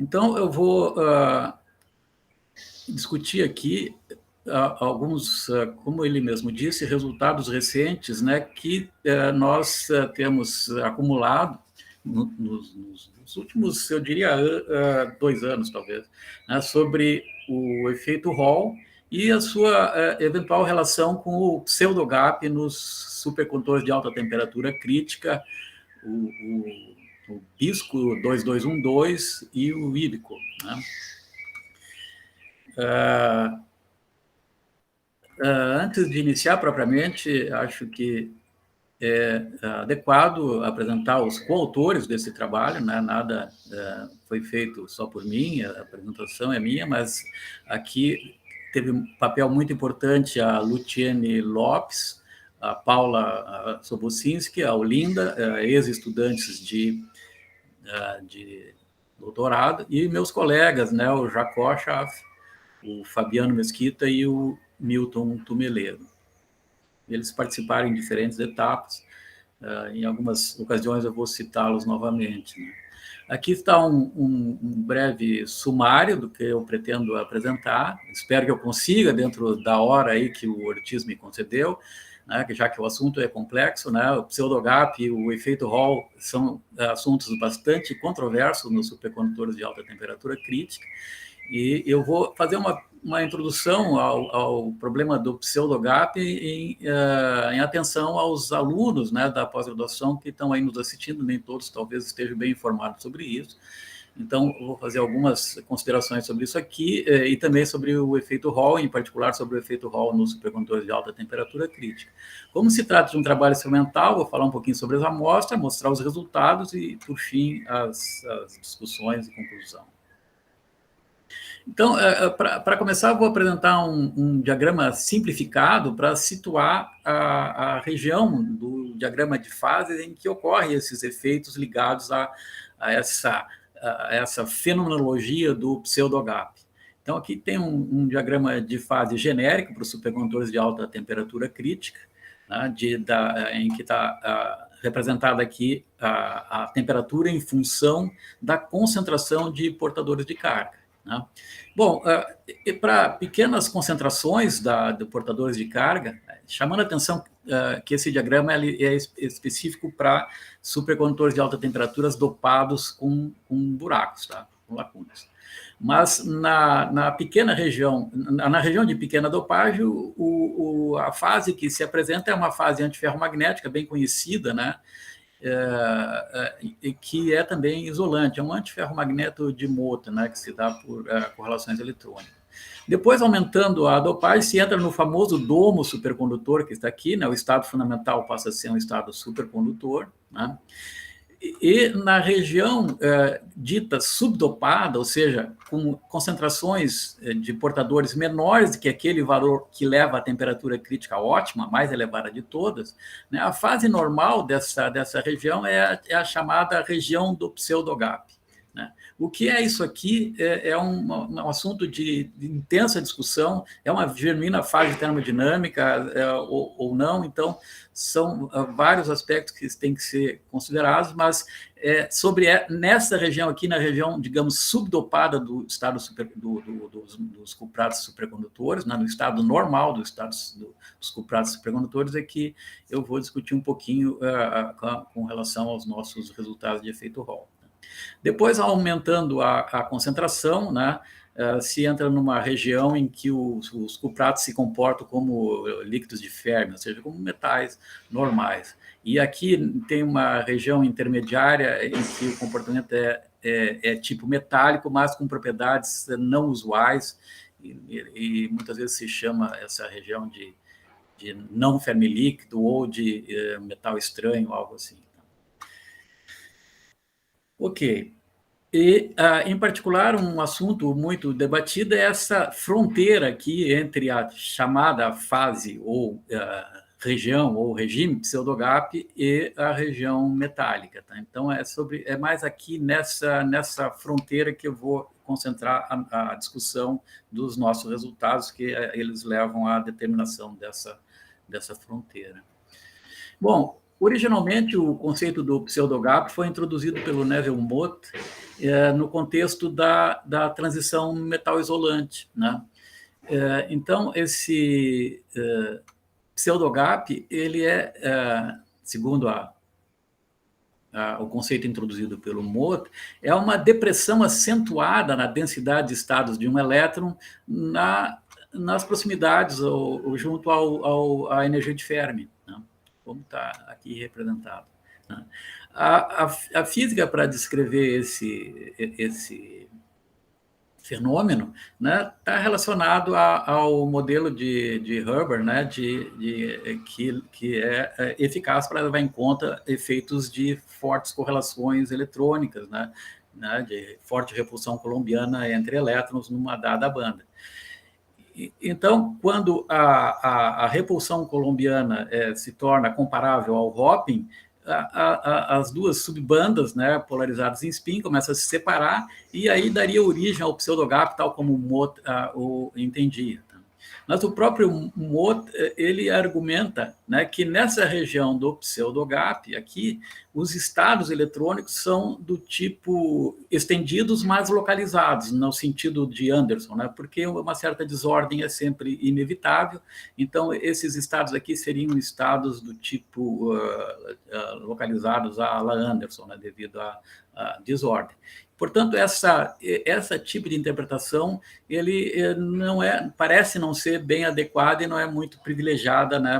Então, eu vou discutir aqui alguns, como ele mesmo disse, resultados recentes, né, que nós temos acumulado nos últimos, eu diria, 2 anos, talvez, né, sobre o efeito Hall e a sua eventual relação com o pseudogap nos supercondutores de alta temperatura crítica, o BISCO 2212 e o IBICO, né? Antes de iniciar propriamente, acho que é adequado apresentar os coautores desse trabalho, né? Nada foi feito só por mim, a apresentação é minha, mas aqui teve um papel muito importante a Luciene Lopes, a Paula Sobocinski, a Olinda, ex-estudantes de doutorado, e meus colegas, né, o Jacó Schaff, o Fabiano Mesquita e o Milton Tumeleiro. Eles participaram em diferentes etapas, em algumas ocasiões eu vou citá-los novamente, né? Aqui está um breve sumário do que eu pretendo apresentar, espero que eu consiga, dentro da hora aí que o Ortiz me concedeu, né, já que o assunto é complexo, né, o pseudogap e o efeito Hall são assuntos bastante controversos nos supercondutores de alta temperatura crítica, e eu vou fazer uma introdução ao problema do pseudogap em atenção aos alunos, né, da pós-graduação que estão aí nos assistindo, nem todos talvez estejam bem informados sobre isso. Então, eu vou fazer algumas considerações sobre isso aqui e também sobre o efeito Hall, em particular sobre o efeito Hall nos supercondutores de alta temperatura crítica. Como se trata de um trabalho experimental, vou falar um pouquinho sobre as amostras, mostrar os resultados e, por fim, as discussões e conclusão. Então, para começar, eu vou apresentar um diagrama simplificado para situar a região do diagrama de fases em que ocorrem esses efeitos ligados a essa fenomenologia do pseudogap. Então, aqui tem um diagrama de fase genérico para os supercondutores de alta temperatura crítica, né, em que está representada aqui a temperatura em função da concentração de portadores de carga, né? Bom, para pequenas concentrações de portadores de carga, chamando a atenção que esse diagrama é específico para supercondutores de alta temperatura dopados com buracos, tá? Com lacunas. Mas na pequena região, na região de pequena dopagem, a fase que se apresenta é uma fase antiferromagnética bem conhecida, né? Que é também isolante, é um antiferromagneto de Mota, né, que se dá por correlações eletrônicas. Depois, aumentando a dopagem, se entra no famoso domo supercondutor, que está aqui, né, o estado fundamental passa a ser um estado supercondutor, né? E na região dita subdopada, ou seja, com concentrações de portadores menores do que aquele valor que leva à temperatura crítica ótima, mais elevada de todas, né, a fase normal dessa região é a chamada região do pseudogap, né? O que é isso aqui é um assunto de intensa discussão, é uma genuína fase termodinâmica ou não, então são vários aspectos que têm que ser considerados, mas nessa região aqui, na região, digamos, subdopada do estado dos cuprados supercondutores, né, no estado normal dos cuprados supercondutores, é que eu vou discutir um pouquinho com relação aos nossos resultados de efeito Hall. Depois, aumentando a concentração, né, se entra numa região em que os cupratos se comportam como líquidos de Fermi, ou seja, como metais normais. E aqui tem uma região intermediária em que o comportamento é tipo metálico, mas com propriedades não usuais, e muitas vezes se chama essa região de não Fermi líquido ou de metal estranho, algo assim. Ok. E, em particular, um assunto muito debatido é essa fronteira aqui entre a chamada fase ou região ou regime pseudogap e a região metálica, tá? Então, é mais aqui nessa fronteira que eu vou concentrar a discussão dos nossos resultados, que eles levam à determinação dessa fronteira. Bom, originalmente, o conceito do pseudogap foi introduzido pelo Neville Mott no contexto da transição metal-isolante, né? Então, esse pseudogap, ele segundo o conceito introduzido pelo Mott, é uma depressão acentuada na densidade de estados de um elétron nas proximidades ou junto à energia de Fermi, né? Como está aqui representado, né? A física, para descrever esse fenômeno, né, está relacionado ao modelo de Hubbard, né, que é eficaz para levar em conta efeitos de fortes correlações eletrônicas, né, de forte repulsão coulombiana entre elétrons numa dada banda. Então, quando a repulsão coulombiana se torna comparável ao Hoping, as duas subbandas, né, polarizadas em spin, começam a se separar, e aí daria origem ao pseudogap, tal como o Mott o entendia. Mas o próprio Mott, ele argumenta, né, que nessa região do pseudogap, aqui, os estados eletrônicos são do tipo estendidos, mas localizados, no sentido de Anderson, né, porque uma certa desordem é sempre inevitável. Então, esses estados aqui seriam estados do tipo localizados à la Anderson, né, devido à desordem. Portanto, essa tipo de interpretação, ele parece não ser bem adequada e não é muito privilegiada, né,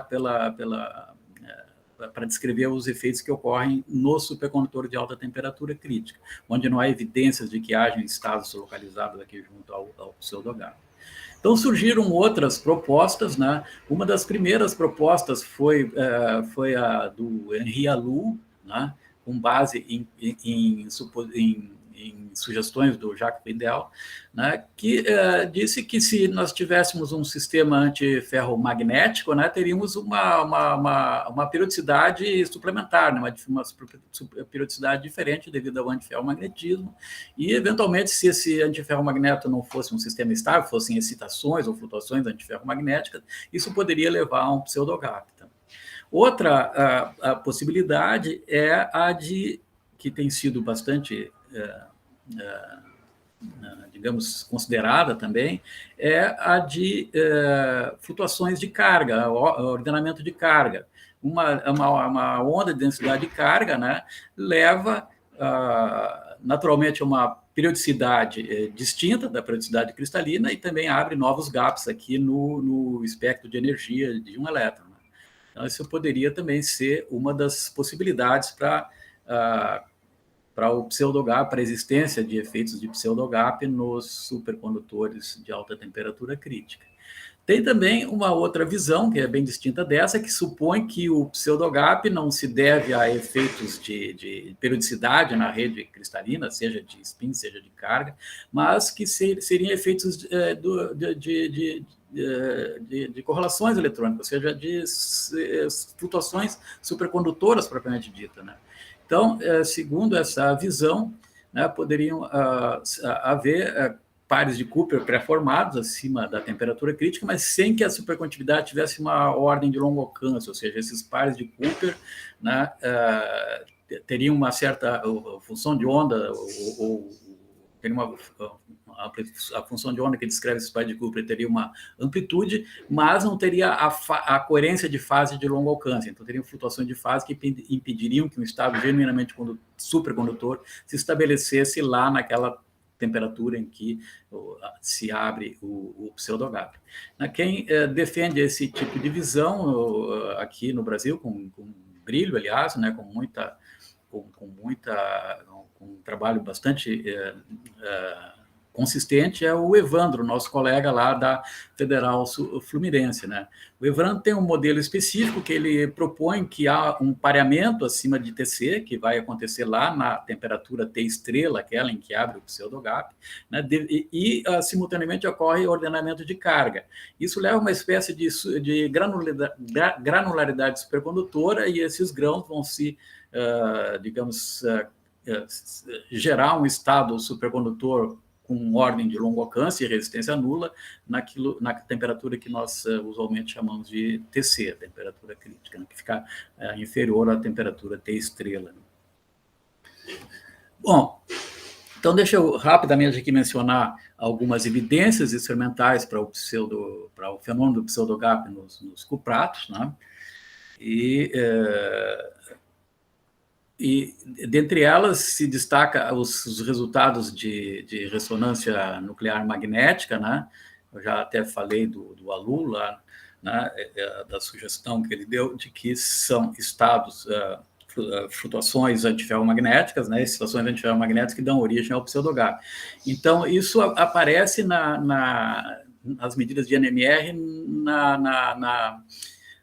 para descrever os efeitos que ocorrem no supercondutor de alta temperatura crítica, onde não há evidências de que haja estados localizados aqui junto ao pseudogap. Então, surgiram outras propostas, né? Uma das primeiras propostas foi a do Henri Alou, né, com base em sugestões do Jacques Vidal, né, que disse que se nós tivéssemos um sistema antiferromagnético, né, teríamos uma periodicidade suplementar, né, uma periodicidade diferente devido ao antiferromagnetismo, e, eventualmente, se esse antiferromagneto não fosse um sistema estável, fossem excitações ou flutuações antiferromagnéticas, isso poderia levar a um pseudogap. Outra a possibilidade é a que tem sido bastante digamos, considerada também, é a de flutuações de carga, ordenamento de carga. Uma onda de densidade de carga, né, leva, naturalmente, a uma periodicidade distinta da periodicidade cristalina e também abre novos gaps aqui no espectro de energia de um elétron. Né? Então, isso poderia também ser uma das possibilidades para o pseudogap, para a existência de efeitos de pseudogap nos supercondutores de alta temperatura crítica. Tem também uma outra visão, que é bem distinta dessa, que supõe que o pseudogap não se deve a efeitos de periodicidade na rede cristalina, seja de spin, seja de carga, mas que seriam efeitos de correlações eletrônicas, ou seja, de flutuações supercondutoras propriamente dita, né? Então, segundo essa visão, né, poderiam haver pares de Cooper pré-formados acima da temperatura crítica, mas sem que a supercondutividade tivesse uma ordem de longo alcance, ou seja, esses pares de Cooper, né, teriam uma certa função de onda, ou teriam a função de onda que descreve esse par de Cooper teria uma amplitude, mas não teria a coerência de fase de longo alcance. Então, teriam flutuações de fase que impediriam que um estado genuinamente supercondutor se estabelecesse lá naquela temperatura em que se abre o pseudogap. Quem defende esse tipo de visão aqui no Brasil, com brilho, aliás, né, com um trabalho bastante consistente, é o Evandro, nosso colega lá da Federal Fluminense, né? O Evandro tem um modelo específico que ele propõe que há um pareamento acima de TC, que vai acontecer lá na temperatura T estrela, aquela em que abre o pseudogap, né? Simultaneamente ocorre ordenamento de carga. Isso leva a uma espécie de granularidade supercondutora, e esses grãos vão se, digamos, gerar um estado supercondutor com ordem de longo alcance e resistência nula na temperatura que nós usualmente chamamos de TC, a temperatura crítica, né, que fica inferior à temperatura T estrela. Bom, Então, deixa eu rapidamente aqui mencionar algumas evidências experimentais para o fenômeno do pseudogap nos cupratos, né? E dentre elas se destaca os resultados de ressonância nuclear magnética, né? Eu já até falei do Alu lá, né? Da sugestão que ele deu de que são estados, flutuações antiferromagnéticas, né? Situações antiferromagnéticas que dão origem ao pseudogap. Então, isso aparece nas medidas de NMR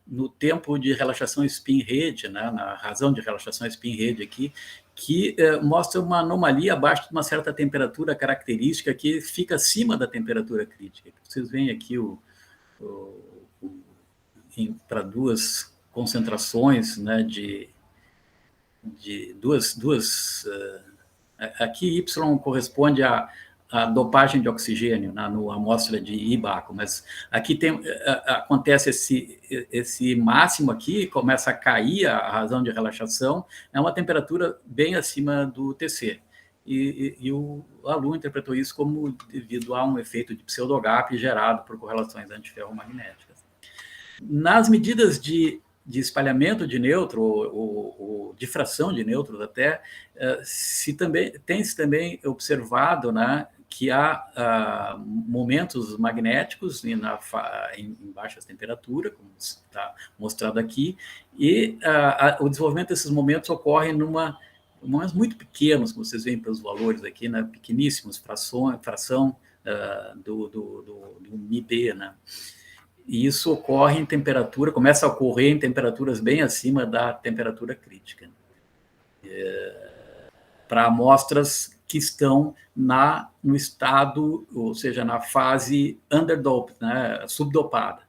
no tempo de relaxação spin-rede, né, na razão de relaxação spin-rede aqui, que mostra uma anomalia abaixo de uma certa temperatura característica que fica acima da temperatura crítica. Vocês veem aqui para duas concentrações, né, de duas aqui Y corresponde a dopagem de oxigênio, né, na amostra de Ibaco, mas aqui acontece esse máximo aqui, começa a cair a razão de relaxação, é uma temperatura bem acima do TC. E o Alu interpretou isso como devido a um efeito de pseudogap gerado por correlações antiferromagnéticas. Nas medidas de espalhamento de nêutron, ou difração de nêutrons até, tem-se também observado, né, que há momentos magnéticos em baixas temperaturas, como está mostrado aqui, e o desenvolvimento desses momentos ocorre momentos muito pequenos, como vocês veem pelos valores aqui, né, pequeníssimos, fração do MIB, né? E isso ocorre em temperatura, começa a ocorrer em temperaturas bem acima da temperatura crítica. Para amostras que estão no estado, ou seja, na fase underdoped, né, subdopada.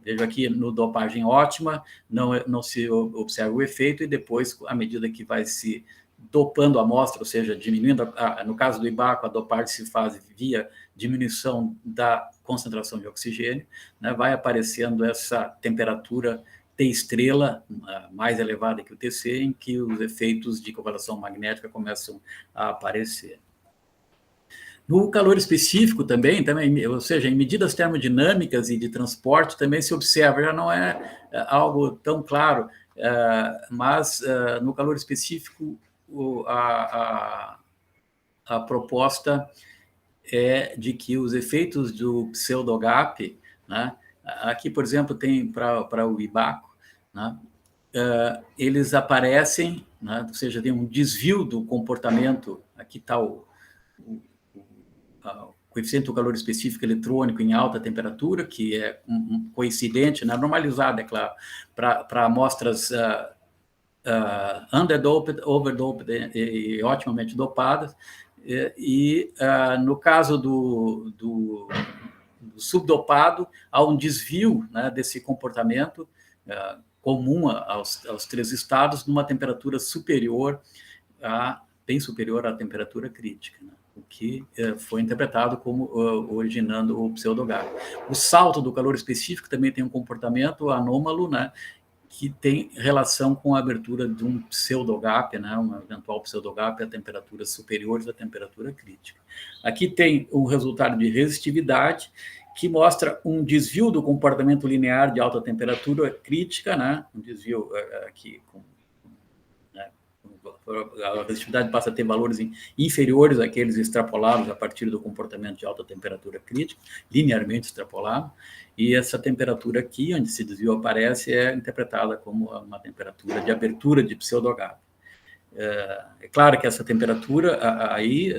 Vejo aqui no dopagem ótima, não se observa o efeito, e depois, à medida que vai se dopando a amostra, ou seja, diminuindo, no caso do Ibaco, a dopagem se faz via diminuição da concentração de oxigênio, né, vai aparecendo essa temperatura T-estrela mais elevada que o TC, em que os efeitos de correlação magnética começam a aparecer. No calor específico também, ou seja, em medidas termodinâmicas e de transporte também se observa, já não é algo tão claro, mas no calor específico a proposta é de que os efeitos do pseudogap, né, aqui, por exemplo, tem para o Ibaco, né, eles aparecem, né, ou seja, tem um desvio do comportamento, aqui está o coeficiente do calor específico eletrônico em alta temperatura, que é coincidente, né, normalizado, é claro, para amostras underdoped, overdoped e otimamente dopadas, e no caso do subdopado, há um desvio, né, desse comportamento comum aos três estados, numa temperatura bem superior à temperatura crítica, né, o que foi interpretado como originando o pseudogap. O salto do calor específico também tem um comportamento anômalo, né, que tem relação com a abertura de um pseudogap, né, um eventual pseudogap a temperaturas superiores à temperatura crítica. Aqui tem um resultado de resistividade, que mostra um desvio do comportamento linear de alta temperatura crítica, né, um desvio aqui a resistividade passa a ter valores inferiores àqueles extrapolados a partir do comportamento de alta temperatura crítica, linearmente extrapolado, e essa temperatura aqui, onde esse desvio aparece, é interpretada como uma temperatura de abertura de pseudogap. É claro que essa temperatura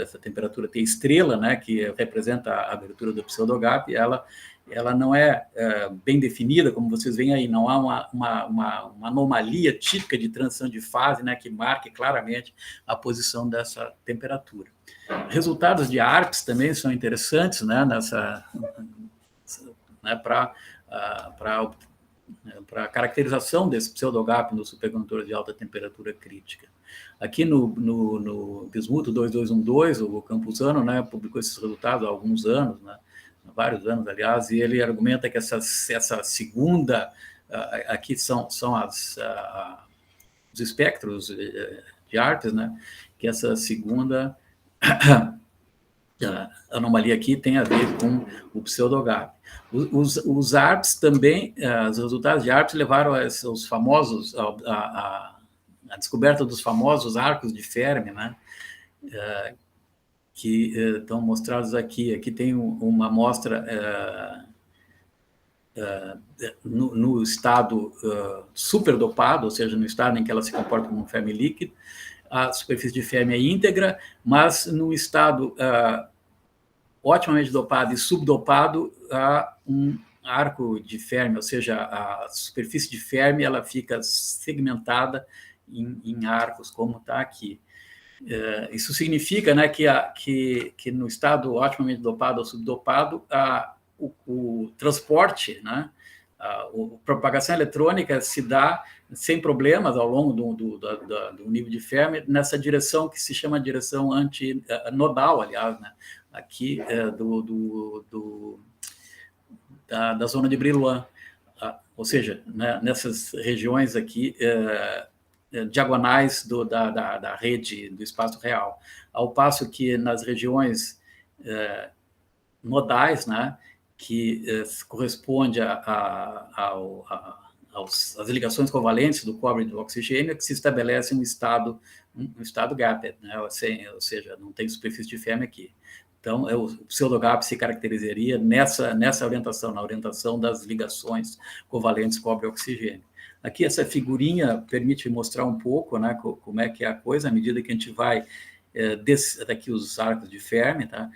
essa temperatura T estrela, né, que representa a abertura do pseudogap, ela não é bem definida, como vocês veem aí, não há uma anomalia típica de transição de fase, né, que marque claramente a posição dessa temperatura. Resultados de ARPS também são interessantes, né, para a caracterização desse pseudogap no supercondutor de alta temperatura crítica. Aqui no Bismuto 2212, o Campuzano, né, publicou esses resultados há alguns anos, né, há vários anos, aliás, e ele argumenta que essa segunda, aqui são os espectros de ARPS, né, que essa segunda A anomalia aqui tem a ver com o pseudogap. Os ARPs também, os resultados de ARPs levaram aos famosos, a descoberta dos famosos arcos de Fermi, né? Que estão mostrados aqui. Aqui tem uma amostra no estado superdopado, ou seja, no estado em que ela se comporta como um Fermi líquido, a superfície de Fermi é íntegra, mas no estado otimamente dopado e subdopado, há um arco de Fermi, ou seja, a superfície de Fermi ela fica segmentada em arcos, como está aqui. Isso significa, né, que no estado otimamente dopado ou subdopado, o transporte, né, a propagação eletrônica se dá sem problemas ao longo do nível de Fermi, nessa direção que se chama direção antinodal, aliás, né, aqui da zona de Brillouin, ou seja, né, nessas regiões aqui diagonais da rede do espaço real, ao passo que nas regiões nodais, né, que corresponde às ligações covalentes do cobre e do oxigênio, que se estabelece um estado gapped, né, ou seja, não tem superfície de Fermi aqui. Então, o pseudogap se caracterizaria nessa orientação, na orientação das ligações covalentes cobre-oxigênio. Aqui, essa figurinha permite mostrar um pouco, né, como é que é a coisa, à medida que a gente vai daqui os arcos de Fermi, tá?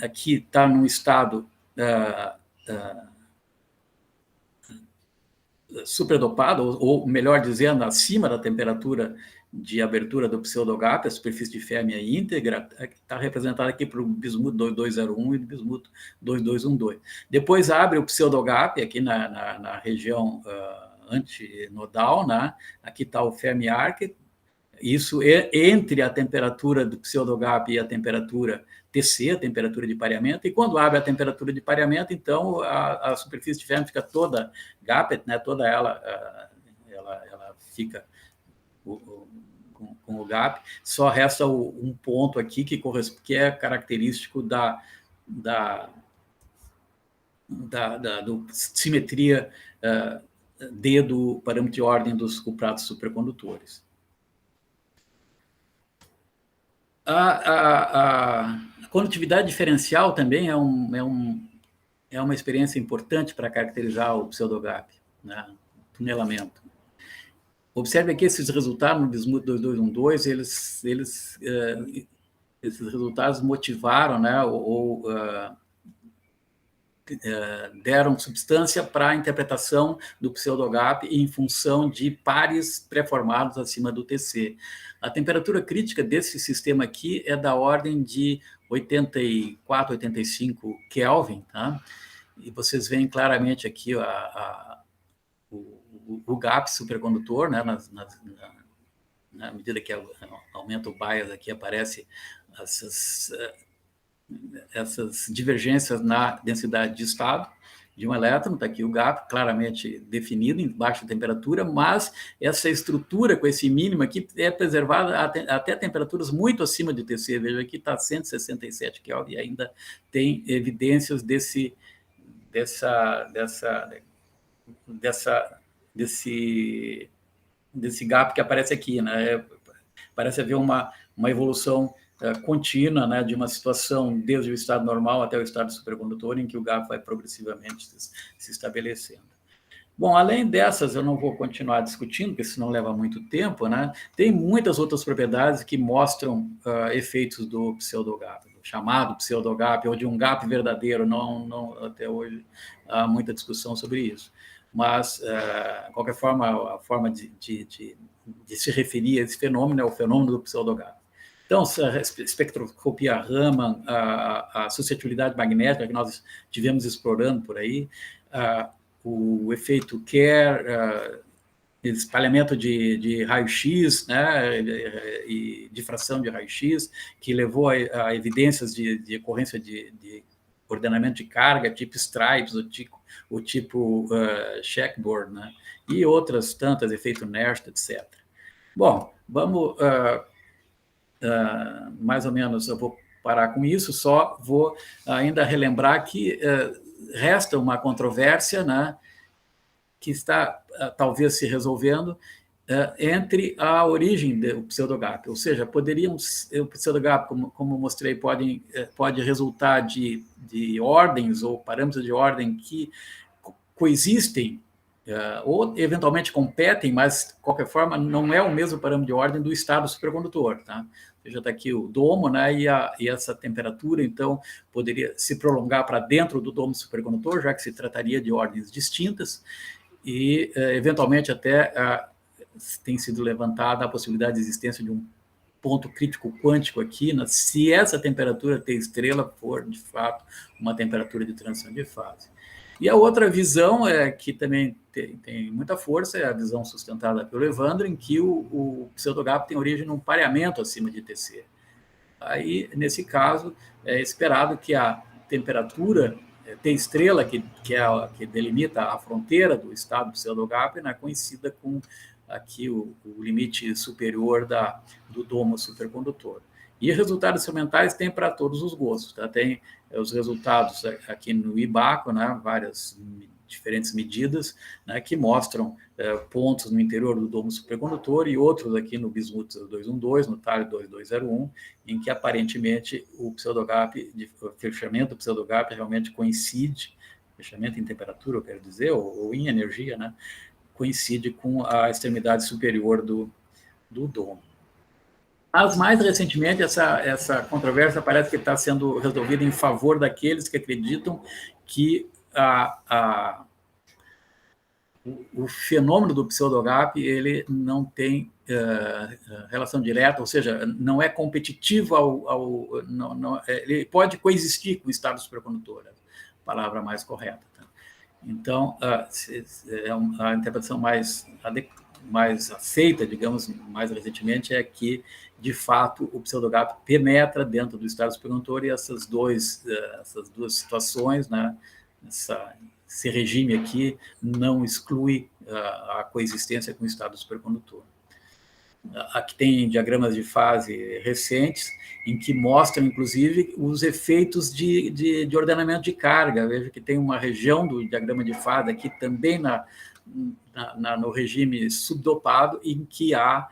Aqui está num estado superdopado, ou melhor dizendo, acima da temperatura de abertura do pseudogap, a superfície de Fermi é íntegra, está representada aqui por bismuto 2201 e bismuto 2212. Depois abre o pseudogap aqui na região antinodal, né? Aqui está o Fermi Arc, isso é entre a temperatura do pseudogap e a temperatura TC, a temperatura de pareamento, e quando abre a temperatura de pareamento, então a superfície de Fermi fica toda gapped, né? Toda ela fica com o gap, só resta um ponto aqui que é característico da simetria D do parâmetro de ordem dos cupratos supercondutores. A condutividade diferencial também é uma experiência importante para caracterizar o pseudogap, né? Tunelamento. Observe aqui esses resultados no bismuto 2212, esses resultados motivaram, né, deram substância para a interpretação do pseudogap em função de pares pré-formados acima do TC. A temperatura crítica desse sistema aqui é da ordem de 84, 85 Kelvin, tá? E vocês veem claramente aqui o gap supercondutor, né, na medida que aumenta o bias aqui, aparece essas divergências na densidade de estado de um elétron, está aqui o gap claramente definido em baixa temperatura, mas essa estrutura com esse mínimo aqui é preservada até temperaturas muito acima de TC, veja aqui está 167 Kelvin e ainda tem evidências desse gap que aparece aqui, né? Parece haver uma evolução contínua, né, de uma situação desde o estado normal até o estado supercondutor, em que o gap vai progressivamente se estabelecendo. Bom, além dessas, eu não vou continuar discutindo, porque senão leva muito tempo, né? Tem muitas outras propriedades que mostram efeitos do pseudogap, do chamado pseudogap, ou de um gap verdadeiro. Não, até hoje há muita discussão sobre isso. Mas, de qualquer forma, a forma de se referir a esse fenômeno é o fenômeno do pseudogap. Então, a espectroscopia Raman, a suscetibilidade magnética que nós tivemos explorando por aí, o efeito Kerr, espalhamento de raio-x, né, e difração de raio-x, que levou a evidências de ocorrência de ordenamento de carga, tipo stripes, o tipo checkboard, né, e outras tantas, efeito Nernst, etc. Bom, vamos mais ou menos, eu vou parar com isso, só vou ainda relembrar que resta uma controvérsia, né, que está talvez se resolvendo entre a origem do pseudogap, ou seja, o pseudogap, como mostrei, pode resultar de ordens ou parâmetros de ordem que coexistem ou eventualmente competem, mas, de qualquer forma, não é o mesmo parâmetro de ordem do estado supercondutor, tá? Ou seja, está aqui o domo, né, e essa temperatura, então, poderia se prolongar para dentro do domo supercondutor, já que se trataria de ordens distintas, e, eventualmente, até tem sido levantada a possibilidade de existência de um ponto crítico quântico aqui, né, se essa temperatura T estrela for, de fato, uma temperatura de transição de fase. E a outra visão, que também tem muita força, é a visão sustentada pelo Evandro, em que o pseudogap tem origem num pareamento acima de TC. Aí, nesse caso, é esperado que a temperatura T estrela, que delimita a fronteira do estado pseudogap, né, coincida com aqui o limite superior do domo supercondutor. E resultados experimentais tem para todos os gostos. Tá? Tem os resultados aqui no IBACO, né, várias diferentes medidas, né, que mostram pontos no interior do domo supercondutor e outros aqui no bismuth 212, no talho 2201, em que aparentemente o fechamento do pseudogap realmente coincide, fechamento em temperatura, eu quero dizer, ou em energia, né, coincide com a extremidade superior do domo. Mas, mais recentemente, essa controvérsia parece que está sendo resolvida em favor daqueles que acreditam que o fenômeno do pseudogap ele não tem relação direta, ou seja, não é competitivo ele pode coexistir com o estado supercondutor, a palavra mais correta. Tá? Então, a interpretação mais aceita, digamos, mais recentemente, é que, de fato, o pseudogap penetra dentro do estado supercondutor e essas duas situações, né, esse regime aqui não exclui a coexistência com o estado supercondutor. Aqui tem diagramas de fase recentes, em que mostram, inclusive, os efeitos de ordenamento de carga. Veja que tem uma região do diagrama de fase aqui também no regime subdopado, em que há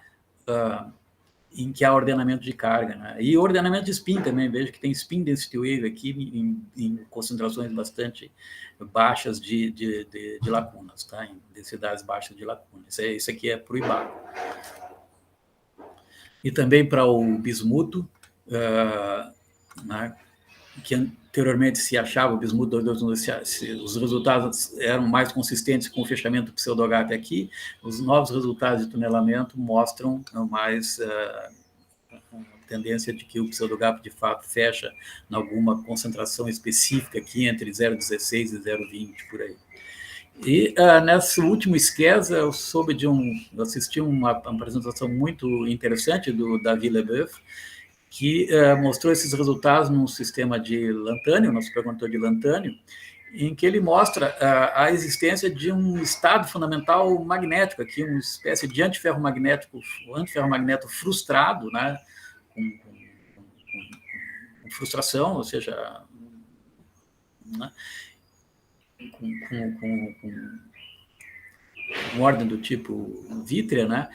ordenamento de carga. Né? E ordenamento de spin também, veja que tem spin density wave aqui em concentrações bastante baixas de lacunas, tá? Em densidades baixas de lacunas. Isso aqui é para o IBACO. E também para o bismuto, né, que anteriormente se achava o bismuto 221, os resultados eram mais consistentes com o fechamento do pseudogap aqui, os novos resultados de tunelamento mostram mais tendência de que o pseudogap de fato fecha em alguma concentração específica aqui entre 0,16 e 0,20 por aí. E nesse último esqueza eu assisti uma apresentação muito interessante do Davi Leboeuf, que mostrou esses resultados num sistema de lantânio, no supercondutor de lantânio, em que ele mostra a existência de um estado fundamental magnético, aqui uma espécie de antiferromagneto frustrado, né, com frustração, ou seja, né, com ordem do tipo vítrea, né,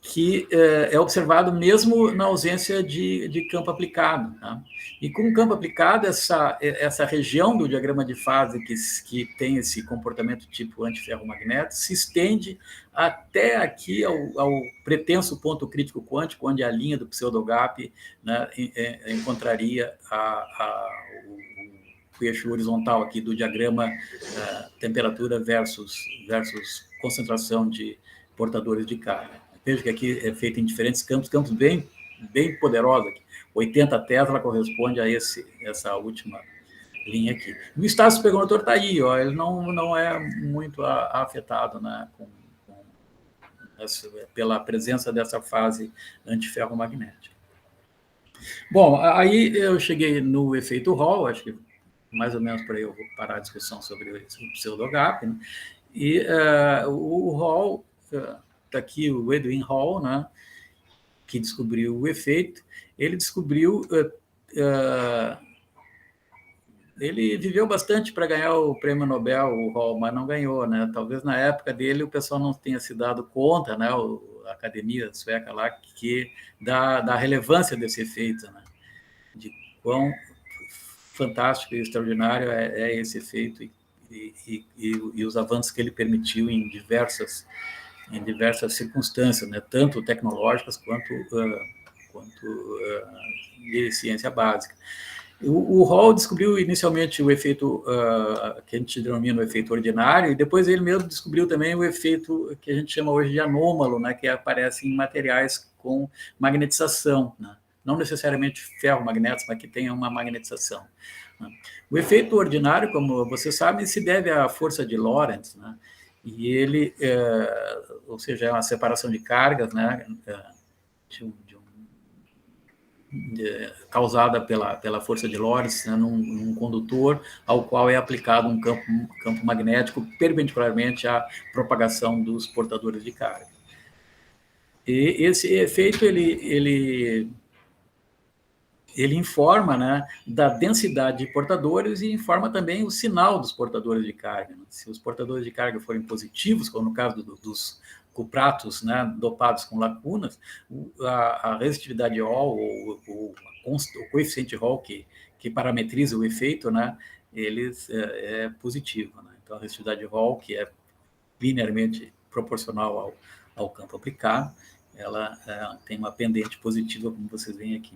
que é observado mesmo na ausência de campo aplicado. Tá? E com o campo aplicado, essa região do diagrama de fase que tem esse comportamento tipo antiferromagneto se estende até aqui ao pretenso ponto crítico quântico, onde a linha do pseudogap, né, encontraria o eixo horizontal aqui do diagrama temperatura versus concentração de portadores de carga. Veja que aqui é feito em diferentes campos bem poderosos. 80 Tesla corresponde a essa última linha aqui. O estado supercondutor está aí, ó, ele não é muito afetado, né, pela presença dessa fase antiferromagnética. Bom, aí eu cheguei no efeito Hall, acho que mais ou menos por aí eu vou parar a discussão sobre o pseudogap, né? E o Hall, está aqui o Edwin Hall, né? que descobriu o efeito, ele descobriu... ele viveu bastante para ganhar o prêmio Nobel, o Hall, mas não ganhou, né? Talvez na época dele o pessoal não tenha se dado conta, né? A academia sueca lá, que da relevância desse efeito, né? De quão fantástico e extraordinário é esse efeito e os avanços que ele permitiu em diversas circunstâncias, né? Tanto tecnológicas quanto de ciência básica. O Hall descobriu inicialmente o efeito que a gente denomina o efeito ordinário, e depois ele mesmo descobriu também o efeito que a gente chama hoje de anômalo, né, que aparece em materiais com magnetização, né? Não necessariamente ferromagnetos, mas que tenham uma magnetização, né? O efeito ordinário, como você sabe, se deve à força de Lorentz, né? E ele, ou seja, é uma separação de cargas, né, causada pela força de Lorentz, né, num condutor ao qual é aplicado um campo magnético perpendicularmente à propagação dos portadores de carga. E esse efeito ele informa, né, da densidade de portadores e informa também o sinal dos portadores de carga, né? Se os portadores de carga forem positivos, como no caso dos cupratos, né, dopados com lacunas, a resistitividade Hall, ou o coeficiente Hall que parametriza o efeito, né, eles é positivo, né? Então, a resistitividade Hall, que é linearmente proporcional ao campo aplicado, ela tem uma pendente positiva, como vocês veem aqui.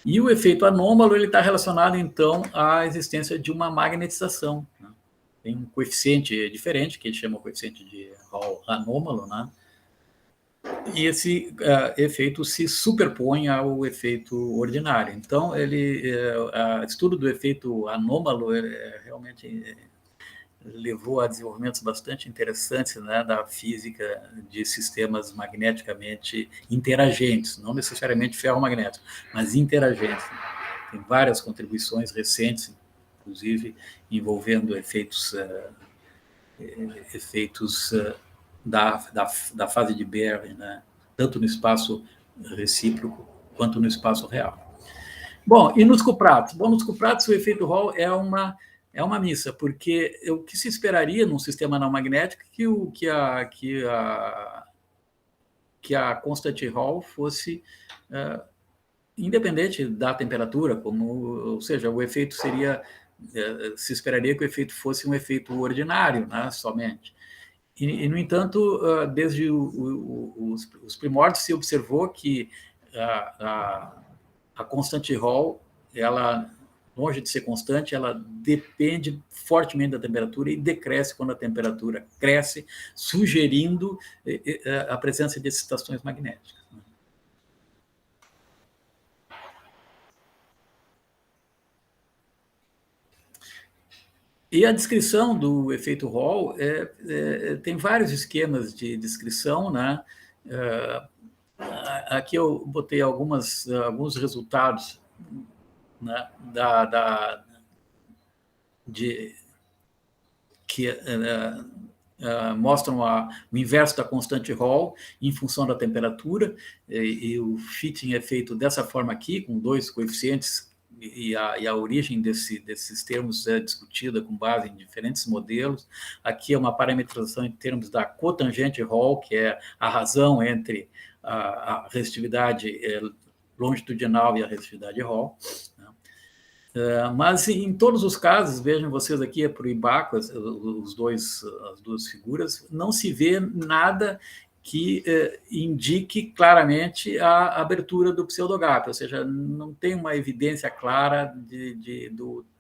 E o efeito anômalo está relacionado, então, à existência de uma magnetização, né? Tem um coeficiente diferente, que ele chama o coeficiente de Hall anômalo, né? E esse efeito se superpõe ao efeito ordinário. Então, o estudo do efeito anômalo realmente levou a desenvolvimentos bastante interessantes, né, da física de sistemas magneticamente interagentes, não necessariamente ferromagnéticos, mas interagentes. Tem várias contribuições recentes, inclusive envolvendo efeitos da fase de Berry, né, tanto no espaço recíproco quanto no espaço real. Bom, e nos cupratos? Bom, nos cupratos o efeito Hall é uma missa, porque o que se esperaria num sistema não magnético que a constante Hall fosse independente da temperatura, ou seja, o efeito seria, se esperaria que o efeito fosse um efeito ordinário, né, somente. E, no entanto, desde os primórdios se observou que a constante Hall, ela, longe de ser constante, ela depende fortemente da temperatura e decresce quando a temperatura cresce, sugerindo a presença de excitações magnéticas. E a descrição do efeito Hall tem vários esquemas de descrição, né? Aqui eu botei alguns resultados, né, que mostram o inverso da constante Hall em função da temperatura, e o fitting é feito dessa forma aqui, com dois coeficientes, e a origem desses termos é discutida com base em diferentes modelos. Aqui é uma parametrização em termos da cotangente Hall, que é a razão entre a resistitividade longitudinal e a resistitividade Hall. Mas, em todos os casos, vejam vocês aqui, por Ibaco, as duas figuras, não se vê nada que indique claramente a abertura do pseudogap, ou seja, não tem uma evidência clara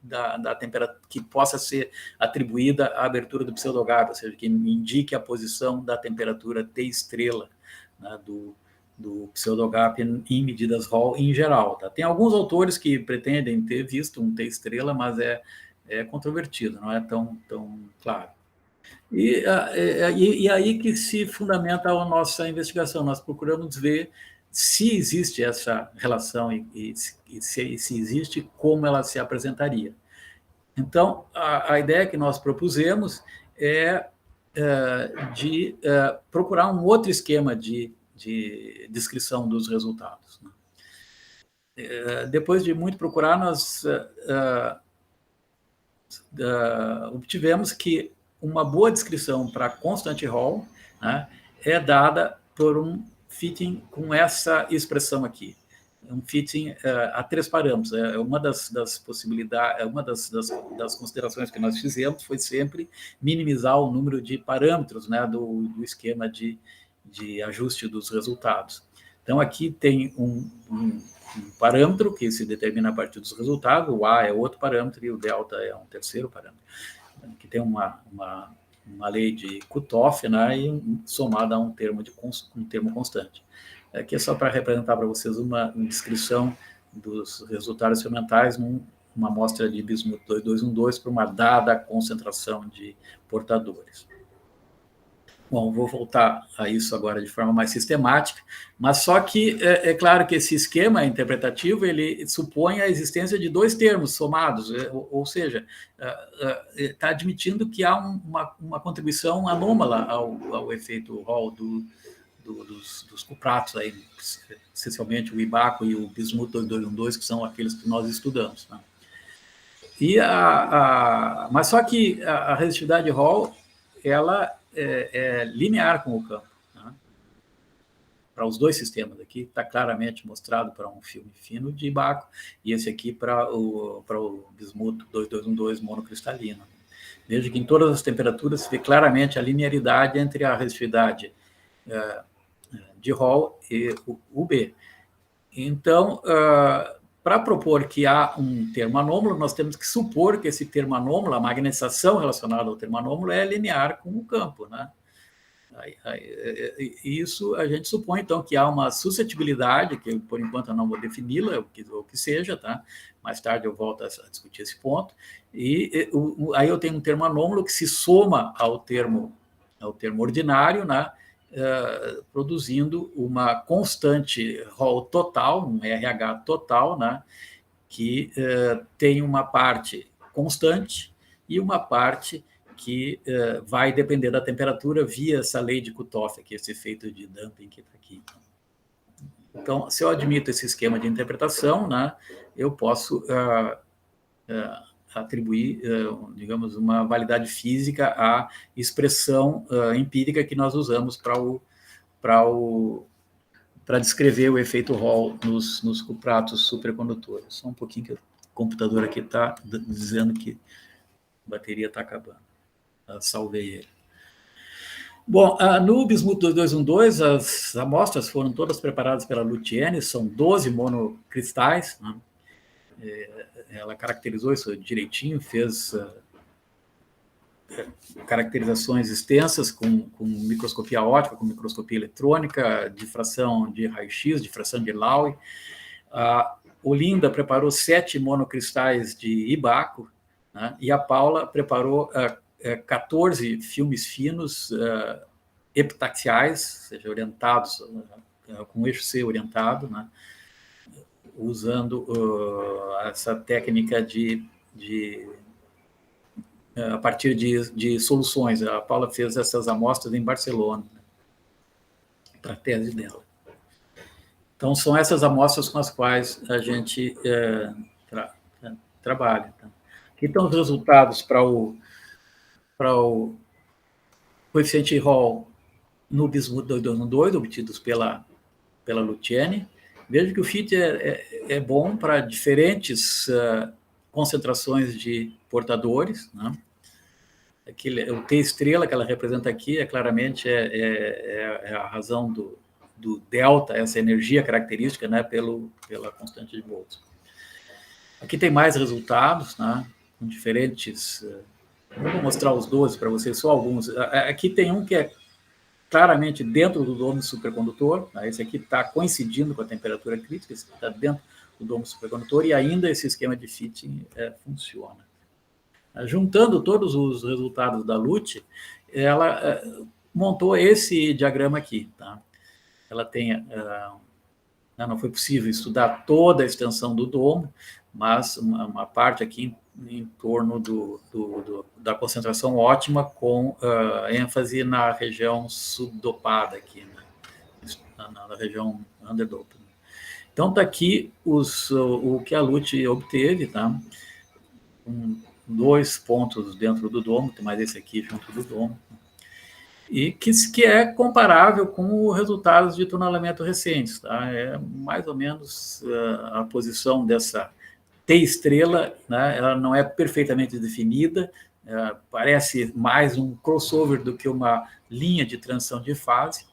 da temperatura que possa ser atribuída à abertura do pseudogap, ou seja, que indique a posição da temperatura T estrela, né, do pseudogap em medidas Hall em geral. Tá? Tem alguns autores que pretendem ter visto um T estrela, mas é controvertido, não é tão claro. E aí que se fundamenta a nossa investigação. Nós procuramos ver se existe essa relação e se existe, como ela se apresentaria. Então, a ideia que nós propusemos é de procurar um outro esquema de descrição dos resultados, né? Depois de muito procurar, nós obtivemos que uma boa descrição para constante Hall, né, é dada por um fitting com essa expressão aqui. Um fitting a 3 parâmetros. Uma das possibilidades, uma das considerações que nós fizemos foi sempre minimizar o número de parâmetros, né, do esquema de ajuste dos resultados. Então, aqui tem um parâmetro que se determina a partir dos resultados, o A é outro parâmetro e o delta é um terceiro parâmetro, que tem uma lei de cutoff, né, e somada a um termo constante. Aqui é só para representar para vocês uma descrição dos resultados experimentais numa amostra de bismuto 2212 para uma dada concentração de portadores. Bom, vou voltar a isso agora de forma mais sistemática, mas só que é claro que esse esquema interpretativo ele supõe a existência de 2 termos somados, ou seja, está admitindo que há uma contribuição anômala ao efeito Hall dos cupratos, aí, essencialmente o Ibaco e o bismuto 2212, que são aqueles que nós estudamos, né? Mas só que a resistividade Hall, ela é linear com o campo, né? Para os 2 sistemas aqui, está claramente mostrado para um filme fino de Ibaco, e esse aqui para o bismuto 2212 monocristalino. Veja que em todas as temperaturas se vê claramente a linearidade entre a resistividade de Hall e o UB. Então, para propor que há um termo anômalo, nós temos que supor que esse termo anômalo, a magnetização relacionada ao termo anômalo, é linear com o campo, né? Isso a gente supõe, então, que há uma suscetibilidade, que por enquanto eu não vou defini-la, o que seja, tá? Mais tarde eu volto a discutir esse ponto. Aí eu tenho um termo anômalo que se soma ao termo ordinário, né? Produzindo uma constante Hall total, um RH total, né, que tem uma parte constante e uma parte que vai depender da temperatura via essa lei de Kutoff, aqui, esse efeito de dumping que está aqui. Então, se eu admito esse esquema de interpretação, né, eu posso atribuir, digamos, uma validade física à expressão empírica que nós usamos para descrever o efeito Hall nos cupratos supercondutores. Só um pouquinho que o computador aqui está dizendo que a bateria está acabando. Salvei ele. Bom, no bismuto 2212, as amostras foram todas preparadas pela Luciene, são 12 monocristais, né? Ela caracterizou isso direitinho, fez caracterizações extensas com microscopia óptica, com microscopia eletrônica, difração de raio-x, difração de Laue. A Olinda preparou 7 monocristais de Ibaco, né? E a Paula preparou 14 filmes finos epitaxiais, ou seja, orientados, com eixo C orientado, né? Usando essa técnica a partir de soluções. A Paula fez essas amostras em Barcelona, né, para a tese dela. Então, são essas amostras com as quais a gente trabalha. Tá? Aqui estão os resultados para o coeficiente Hall no bismuto 2212, obtidos pela Luciene. Veja que o FIT é bom para diferentes concentrações de portadores, né? O T estrela que ela representa aqui claramente a razão do delta, essa energia característica, né, pela constante de Boltzmann. Aqui tem mais resultados, né, com diferentes... Não vou mostrar os 12 para vocês, só alguns. Aqui tem um que é claramente dentro do domo supercondutor, né? Esse aqui está coincidindo com a temperatura crítica, esse está dentro do domo supercondutor, e ainda esse esquema de fitting funciona. Juntando todos os resultados da LUT, ela montou esse diagrama aqui. Tá? Ela tem... não foi possível estudar toda a extensão do domo, mas uma parte aqui em torno da concentração ótima, com ênfase na região subdopada aqui, né? na região underdoped. Então, está aqui o que a LUT obteve, tá? 2 pontos dentro do domo, tem mais esse aqui junto do domo, e que é comparável com os resultados de tunelamento recentes. Tá? É mais ou menos a posição dessa T-estrela, né? Ela não é perfeitamente definida, parece mais um crossover do que uma linha de transição de fase,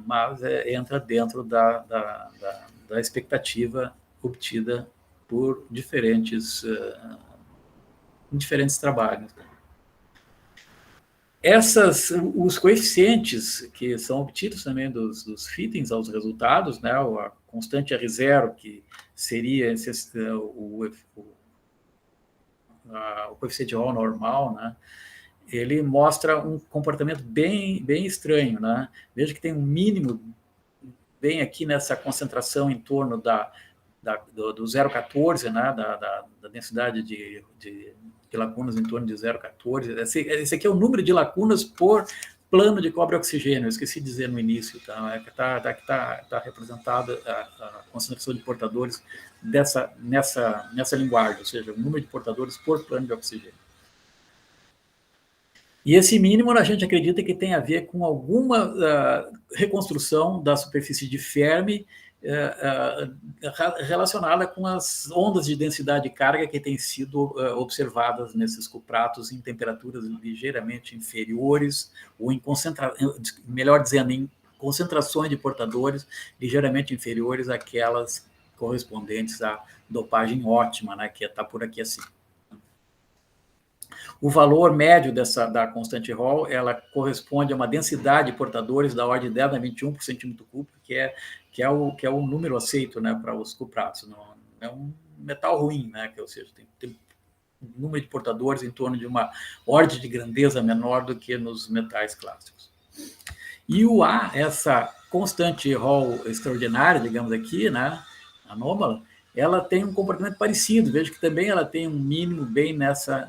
mas entra dentro da expectativa obtida por diferentes trabalhos. Os coeficientes que são obtidos também dos fittings aos resultados, né, a constante R0, que seria o coeficiente Hall normal, né, ele mostra um comportamento bem estranho. Né? Veja que tem um mínimo bem aqui nessa concentração em torno do 0,14, né, da densidade de lacunas em torno de 0,14. Esse aqui é o número de lacunas por plano de cobre-oxigênio, eu esqueci de dizer no início, está representada a concentração de portadores nessa linguagem, ou seja, o número de portadores por plano de oxigênio. E esse mínimo a gente acredita que tem a ver com alguma reconstrução da superfície de Fermi relacionada com as ondas de densidade de carga que têm sido observadas nesses cupratos em temperaturas ligeiramente inferiores, ou melhor dizendo, em concentrações de portadores ligeiramente inferiores àquelas correspondentes à dopagem ótima, né, que está por aqui assim. O valor médio da constante Hall, ela corresponde a uma densidade de portadores da ordem de 10 a 21 por centímetro cúbico, que é o número aceito, né, para os cupratos. Não é um metal ruim, né, ou seja, tem um número de portadores em torno de uma ordem de grandeza menor do que nos metais clássicos. E o A, essa constante Hall extraordinária, digamos aqui, né, anômala, ela tem um comportamento parecido. Veja que também ela tem um mínimo bem nessa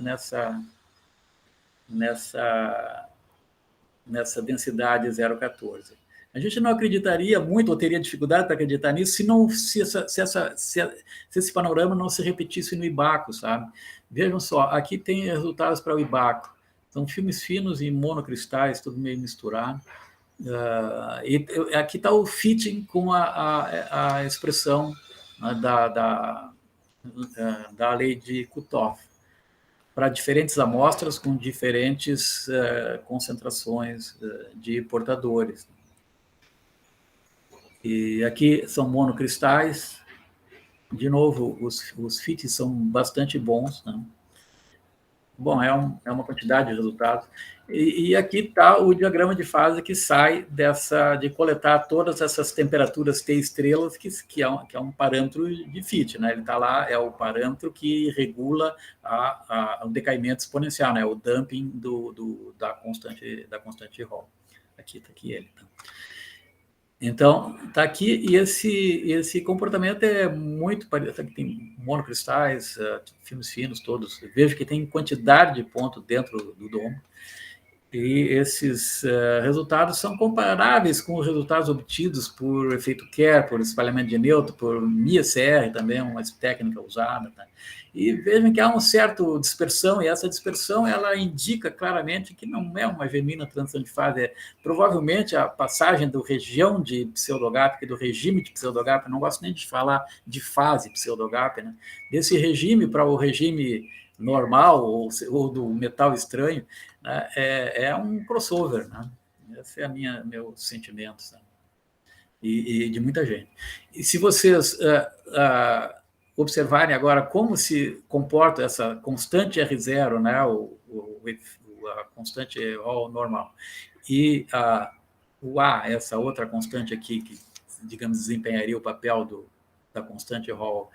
densidade 0,14. A gente não acreditaria muito, ou teria dificuldade para acreditar nisso, se esse panorama não se repetisse no IBACO, sabe? Vejam só, aqui tem resultados para o IBACO. São filmes finos e monocristais, tudo meio misturado. E aqui está o fitting com a expressão da lei de Kutoff, para diferentes amostras com diferentes concentrações de portadores. E aqui são monocristais. De novo, os fits são bastante bons, né? Bom, é uma quantidade de resultados. E aqui está o diagrama de fase que sai de coletar todas essas temperaturas T estrelas, que é um parâmetro de fit, né? Ele está lá, é o parâmetro que regula o decaimento exponencial, né? O dumping da constante Hall. Aqui está aqui ele. Tá? Então, está aqui, e esse comportamento é muito parecido. Aqui tem monocristais, filmes finos todos. Vejo que tem quantidade de pontos dentro do domo. E esses resultados são comparáveis com os resultados obtidos por efeito Kerr, por espalhamento de Newton, por MIA-CR também, uma técnica usada. Tá? E vejam que há uma certa dispersão, e essa dispersão ela indica claramente que não é uma genuína transição de fase. Provavelmente a passagem do região de pseudogápica, do regime de pseudogápica, não gosto nem de falar de fase pseudogápica, né? Desse regime para o regime normal ou do metal estranho, né, é um crossover, né? Esse é meu sentimento, sabe? E de muita gente. E se vocês observarem agora como se comporta essa constante R0, né, a constante Hall normal, e o A, essa outra constante aqui, que, digamos, desempenharia o papel da constante Hall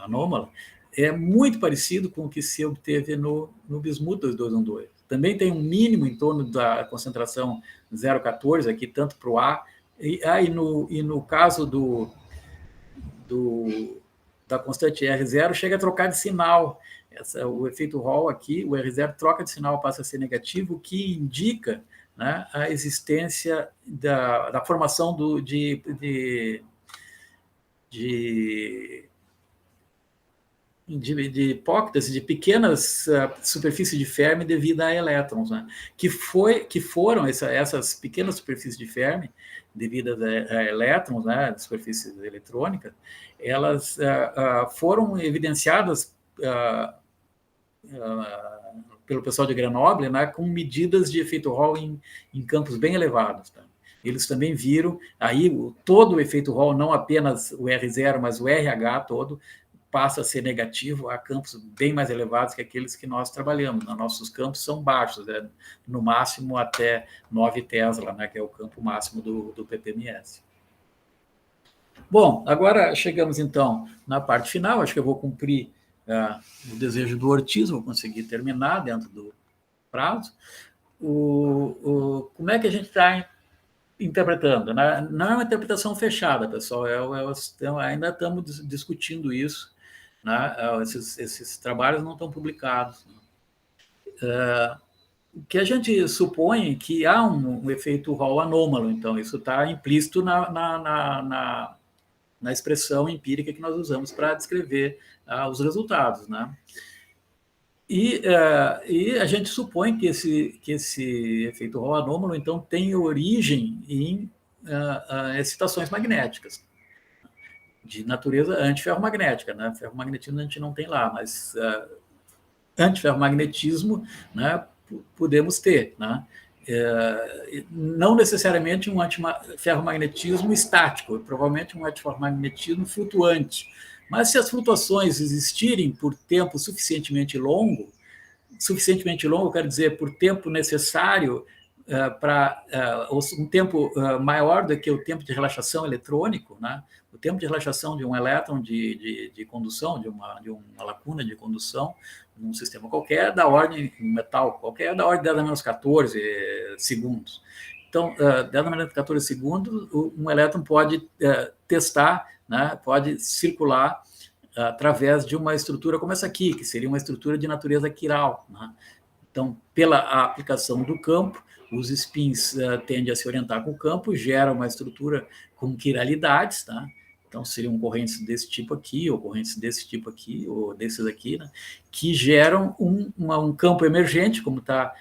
anômala, é muito parecido com o que se obteve no bismuto 2212. Também tem um mínimo em torno da concentração 0,14 aqui, tanto para o A, e no caso da constante R0, chega a trocar de sinal. O efeito Hall aqui, o R0 troca de sinal, passa a ser negativo, o que indica né, a existência da formação de hipóctese, de pequenas superfícies de Fermi devido a elétrons, né? que foram essas pequenas superfícies de Fermi devidas a elétrons, né, superfícies eletrônicas, elas foram evidenciadas pelo pessoal de Grenoble, né, com medidas de efeito Hall em campos bem elevados. Tá? Eles também viram aí todo o efeito Hall, não apenas o R0, mas o RH todo, passa a ser negativo a campos bem mais elevados que aqueles que nós trabalhamos. Nossos campos são baixos, né? No máximo até 9 Tesla, né? Que é o campo máximo do PPMS. Bom, agora chegamos então na parte final, acho que eu vou cumprir o desejo do Ortiz, vou conseguir terminar dentro do prazo. Como é que a gente está interpretando? Não é uma interpretação fechada, pessoal, ainda estamos discutindo isso. Né? Esses trabalhos não estão publicados. O que a gente supõe é que há um efeito Hall anômalo, então isso está implícito na expressão empírica que nós usamos para descrever os resultados. Né? E a gente supõe que esse efeito Hall anômalo, então, tem origem em excitações magnéticas de natureza antiferromagnética, né? Ferromagnetismo a gente não tem lá, mas antiferromagnetismo, né, podemos ter, né? Não necessariamente um antiferromagnetismo estático, provavelmente um antiferromagnetismo flutuante. Mas se as flutuações existirem por tempo suficientemente longo, quero dizer, por tempo necessário para um tempo maior do que o tempo de relaxação eletrônico, né? O tempo de relaxação de um elétron de condução, de uma lacuna de condução, num sistema qualquer, da ordem, um metal qualquer, da ordem de 10 a menos 14 segundos. Então, 10 a menos 14 segundos, um elétron pode testar, né? Pode circular através de uma estrutura como essa aqui, que seria uma estrutura de natureza quiral. Né? Então, pela aplicação do campo, os spins tendem a se orientar com o campo, gera uma estrutura com quiralidades, tá? Então, seriam correntes desse tipo aqui, ou correntes desse tipo aqui, ou desses aqui, né? Que geram um campo emergente, como está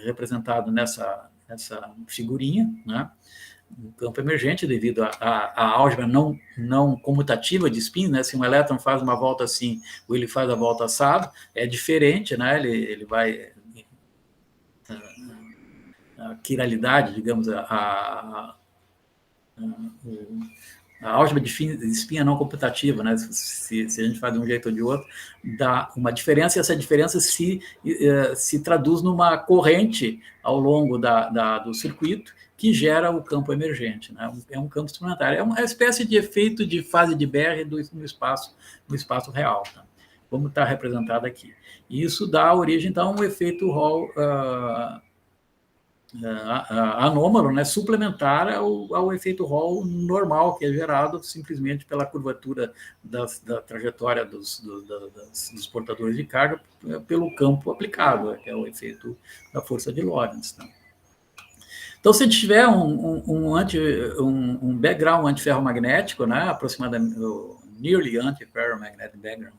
representado nessa figurinha, né? Um campo emergente devido à álgebra não comutativa de spin, né? Se um elétron faz uma volta assim ou ele faz a volta assado, é diferente, né? Ele vai a quiralidade, digamos, a álgebra de spin é não computativa, né? Se a gente faz de um jeito ou de outro, dá uma diferença, e essa diferença se traduz numa corrente ao longo do circuito, que gera o campo emergente. Né? É um campo suplementar. É uma espécie de efeito de fase de Berry no espaço real, tá? Como está representado aqui. E isso dá origem, então, a um efeito Hall anômalo, né? Suplementar ao efeito Hall normal, que é gerado simplesmente pela curvatura da trajetória dos portadores de carga pelo campo aplicado, que é o efeito da força de Lorentz. Tá? Então, se a gente tiver um background antiferromagnético, né, aproximadamente, nearly antiferromagnetic background,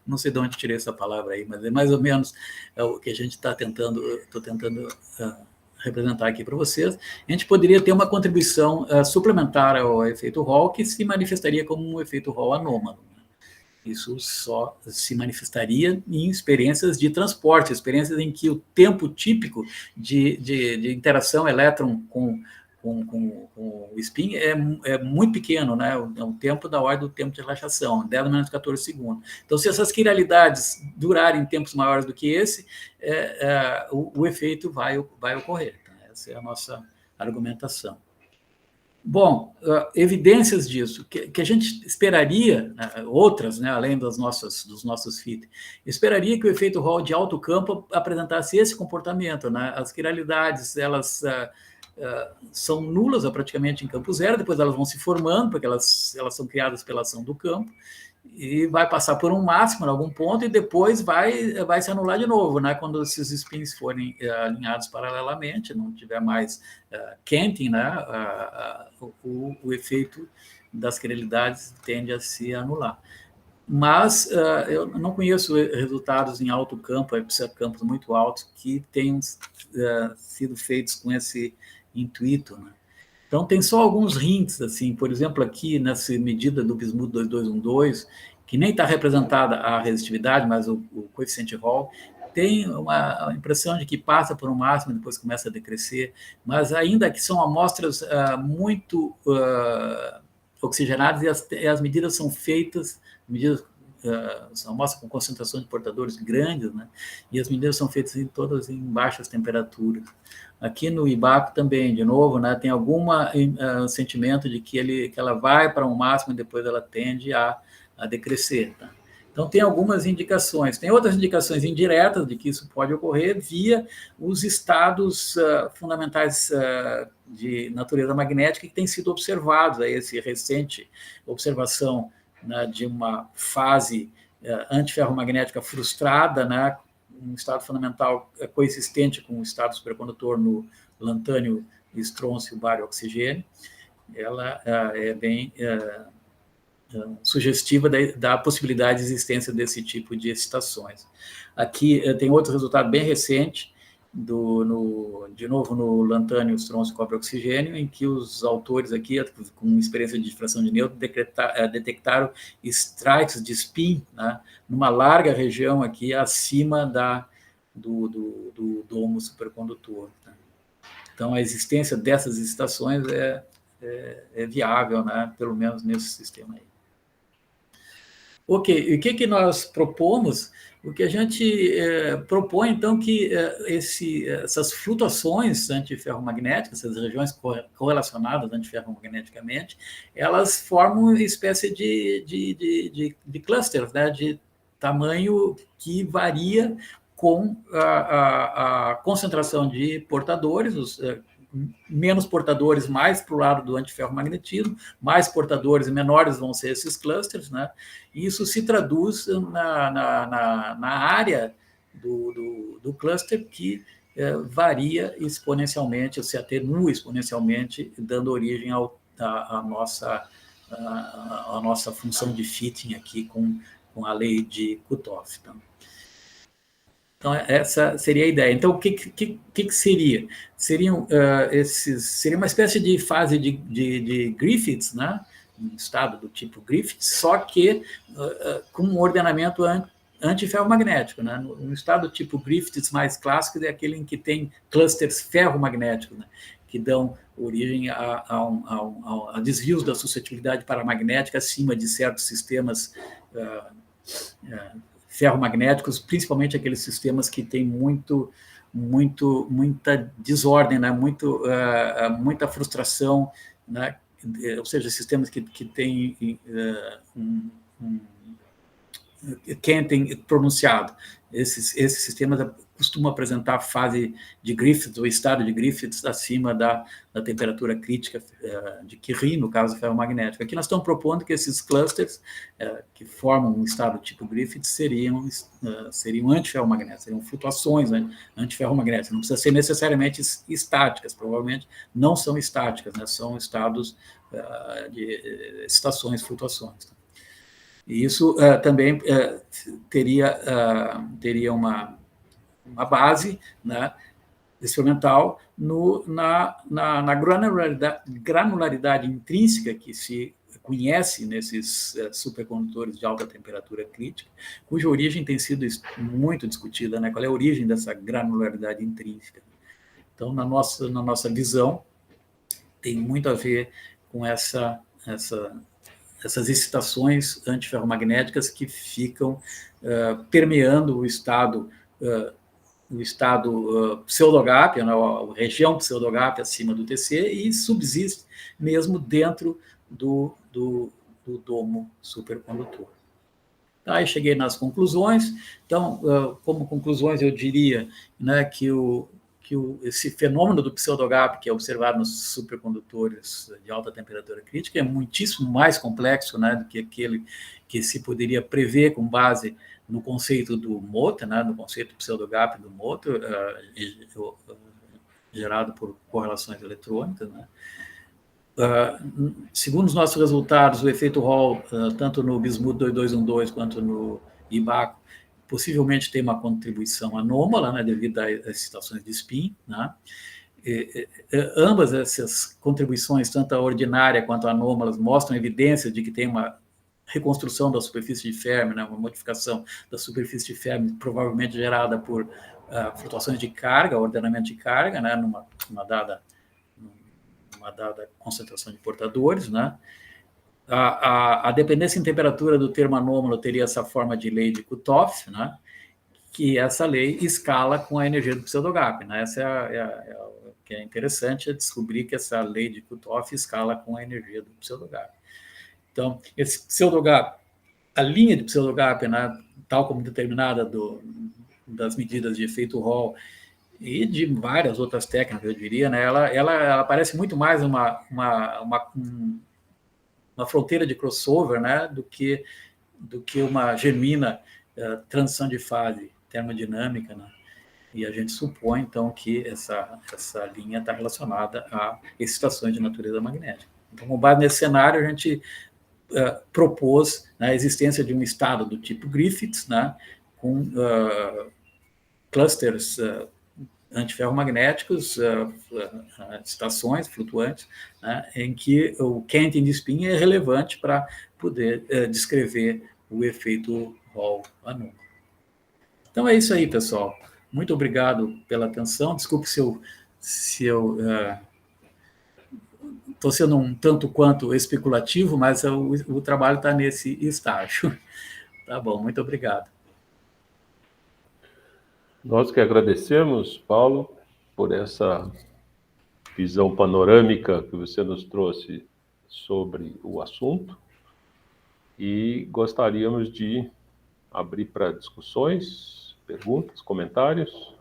não sei de onde tirei essa palavra aí, mas é mais ou menos o que a gente estou tentando representar aqui para vocês, a gente poderia ter uma contribuição suplementar ao efeito Hall, que se manifestaria como um efeito Hall anômalo. Isso só se manifestaria em experiências de transporte, experiências em que o tempo típico de interação elétron com o spin é muito pequeno, né? É um tempo da ordem do tempo de relaxação, 10 a menos 14 segundos. Então, se essas quiralidades durarem tempos maiores do que esse, o efeito vai ocorrer. Tá? Essa é a nossa argumentação. Bom, evidências disso, que a gente esperaria, né, outras, né, além dos nossos FIT, esperaria que o efeito Hall de alto campo apresentasse esse comportamento. Né? As quiralidades, elas são nulas praticamente em campo zero, depois elas vão se formando, porque elas são criadas pela ação do campo, e vai passar por um máximo em algum ponto e depois vai se anular de novo, né? Quando esses spins forem alinhados paralelamente, não tiver mais Canting, né? O efeito das querelidades tende a se anular. Mas eu não conheço resultados em alto campo, campos muito altos, que tenham sido feitos com esse intuito, né? Então, tem só alguns hints, assim, por exemplo, aqui nessa medida do Bismuth 2212, que nem está representada a resistitividade, mas o coeficiente Hall, tem uma impressão de que passa por um máximo e depois começa a decrescer, mas ainda que são amostras muito oxigenadas e as medidas são feitas, são amostras com concentração de portadores grandes, né? E as medidas são feitas todas em baixas temperaturas. Aqui no IBACO também, de novo, né, tem algum sentimento de que ela vai para um máximo e depois ela tende a decrescer. Tá? Então, tem algumas indicações. Tem outras indicações indiretas de que isso pode ocorrer via os estados fundamentais de natureza magnética que têm sido observados, aí, essa recente observação, né, de uma fase antiferromagnética frustrada, né, um estado fundamental coexistente com o estado supercondutor no lantânio, estrôncio, bário, oxigênio, ela é bem sugestiva da possibilidade de existência desse tipo de excitações. Aqui tem outro resultado bem recente, de novo no lantânio, estrôncio, cobre, oxigênio, em que os autores aqui, com experiência de difração de nêutron, detectaram strikes de spin, né, numa larga região aqui acima do domo supercondutor. Tá? Então, a existência dessas excitações é viável, né, pelo menos nesse sistema aí. Ok, e o que nós propomos? O que a gente propõe, então, que essas flutuações antiferromagnéticas, essas regiões correlacionadas antiferromagneticamente, elas formam uma espécie de clusters, né, de tamanho que varia com a concentração de portadores, menos portadores mais para o lado do antiferromagnetismo, mais portadores menores vão ser esses clusters, né? E isso se traduz na área do cluster que varia exponencialmente, ou se atenua exponencialmente, dando origem à nossa função de fitting aqui com a lei de Kutoff. Então, essa seria a ideia. Então, o que seria? Seria uma espécie de fase de Griffiths, né? Um estado do tipo Griffiths, só que com um ordenamento antiferromagnético. Né? Um estado tipo Griffiths mais clássico é aquele em que tem clusters ferromagnéticos, né? Que dão origem a desvios da suscetibilidade paramagnética acima de certos sistemas ferromagnéticos, principalmente aqueles sistemas que têm muita desordem, né? Muita frustração, né? Ou seja, sistemas que têm Canting pronunciado. Esses sistemas costumam apresentar a fase de Griffiths, ou estado de Griffiths, acima da temperatura crítica de Curie, no caso ferromagnético. Aqui nós estamos propondo que esses clusters, que formam um estado tipo Griffiths, seriam antiferromagnéticos, seriam flutuações antiferromagnéticas. Não precisa ser necessariamente estáticas, provavelmente não são estáticas, né? São estados de estações, flutuações. E isso também teria uma base, né, experimental na granularidade intrínseca que se conhece nesses supercondutores de alta temperatura crítica, cuja origem tem sido muito discutida, né? Qual é a origem dessa granularidade intrínseca? Então, na nossa visão, tem muito a ver com essas excitações antiferromagnéticas que ficam permeando o estado pseudogap, né, a região pseudogap acima do TC, e subsiste mesmo dentro do domo supercondutor. Aí cheguei nas conclusões. Então, como conclusões, eu diria, né, que que esse fenômeno do pseudogap, que é observado nos supercondutores de alta temperatura crítica, é muitíssimo mais complexo, né, do que aquele que se poderia prever com base no conceito do Mota, né, no conceito pseudogap do Mota, gerado por correlações eletrônicas, né. Segundo os nossos resultados, o efeito Hall, tanto no Bismuth 2212 quanto no IBACO, possivelmente tem uma contribuição anômala, né, devido às situações de spin, né. Ambas essas contribuições, tanto a ordinária quanto a anômalas, mostram evidência de que tem uma reconstrução da superfície de Fermi, né, uma modificação da superfície de Fermi, provavelmente gerada por flutuações de carga, ordenamento de carga, né, numa dada concentração de portadores, né? A dependência em temperatura do termo anômalo teria essa forma de lei de Kutoff, né? Que essa lei escala com a energia do pseudogap, né? Essa o que é interessante, é descobrir que essa lei de Kutoff escala com a energia do pseudogap. Então, esse pseudogap, a linha de pseudogap, né, tal como determinada das medidas de efeito Hall, e de várias outras técnicas, eu diria, né? Ela parece muito mais uma fronteira de crossover, né? do que uma genuína transição de fase termodinâmica, né? E a gente supõe, então, que essa linha está relacionada a excitações de natureza magnética. Então, com base nesse cenário, a gente propôs, né, a existência de um estado do tipo Griffiths, né? Com clusters antiferromagnéticos, estações flutuantes, né, em que o Canting de spin é relevante para poder descrever o efeito Hall anômalo. Então é isso aí, pessoal. Muito obrigado pela atenção. Desculpe se eu estou sendo um tanto quanto especulativo, mas o trabalho está nesse estágio. Tá bom, muito obrigado. Nós que agradecemos, Paulo, por essa visão panorâmica que você nos trouxe sobre o assunto, e gostaríamos de abrir para discussões, perguntas, comentários.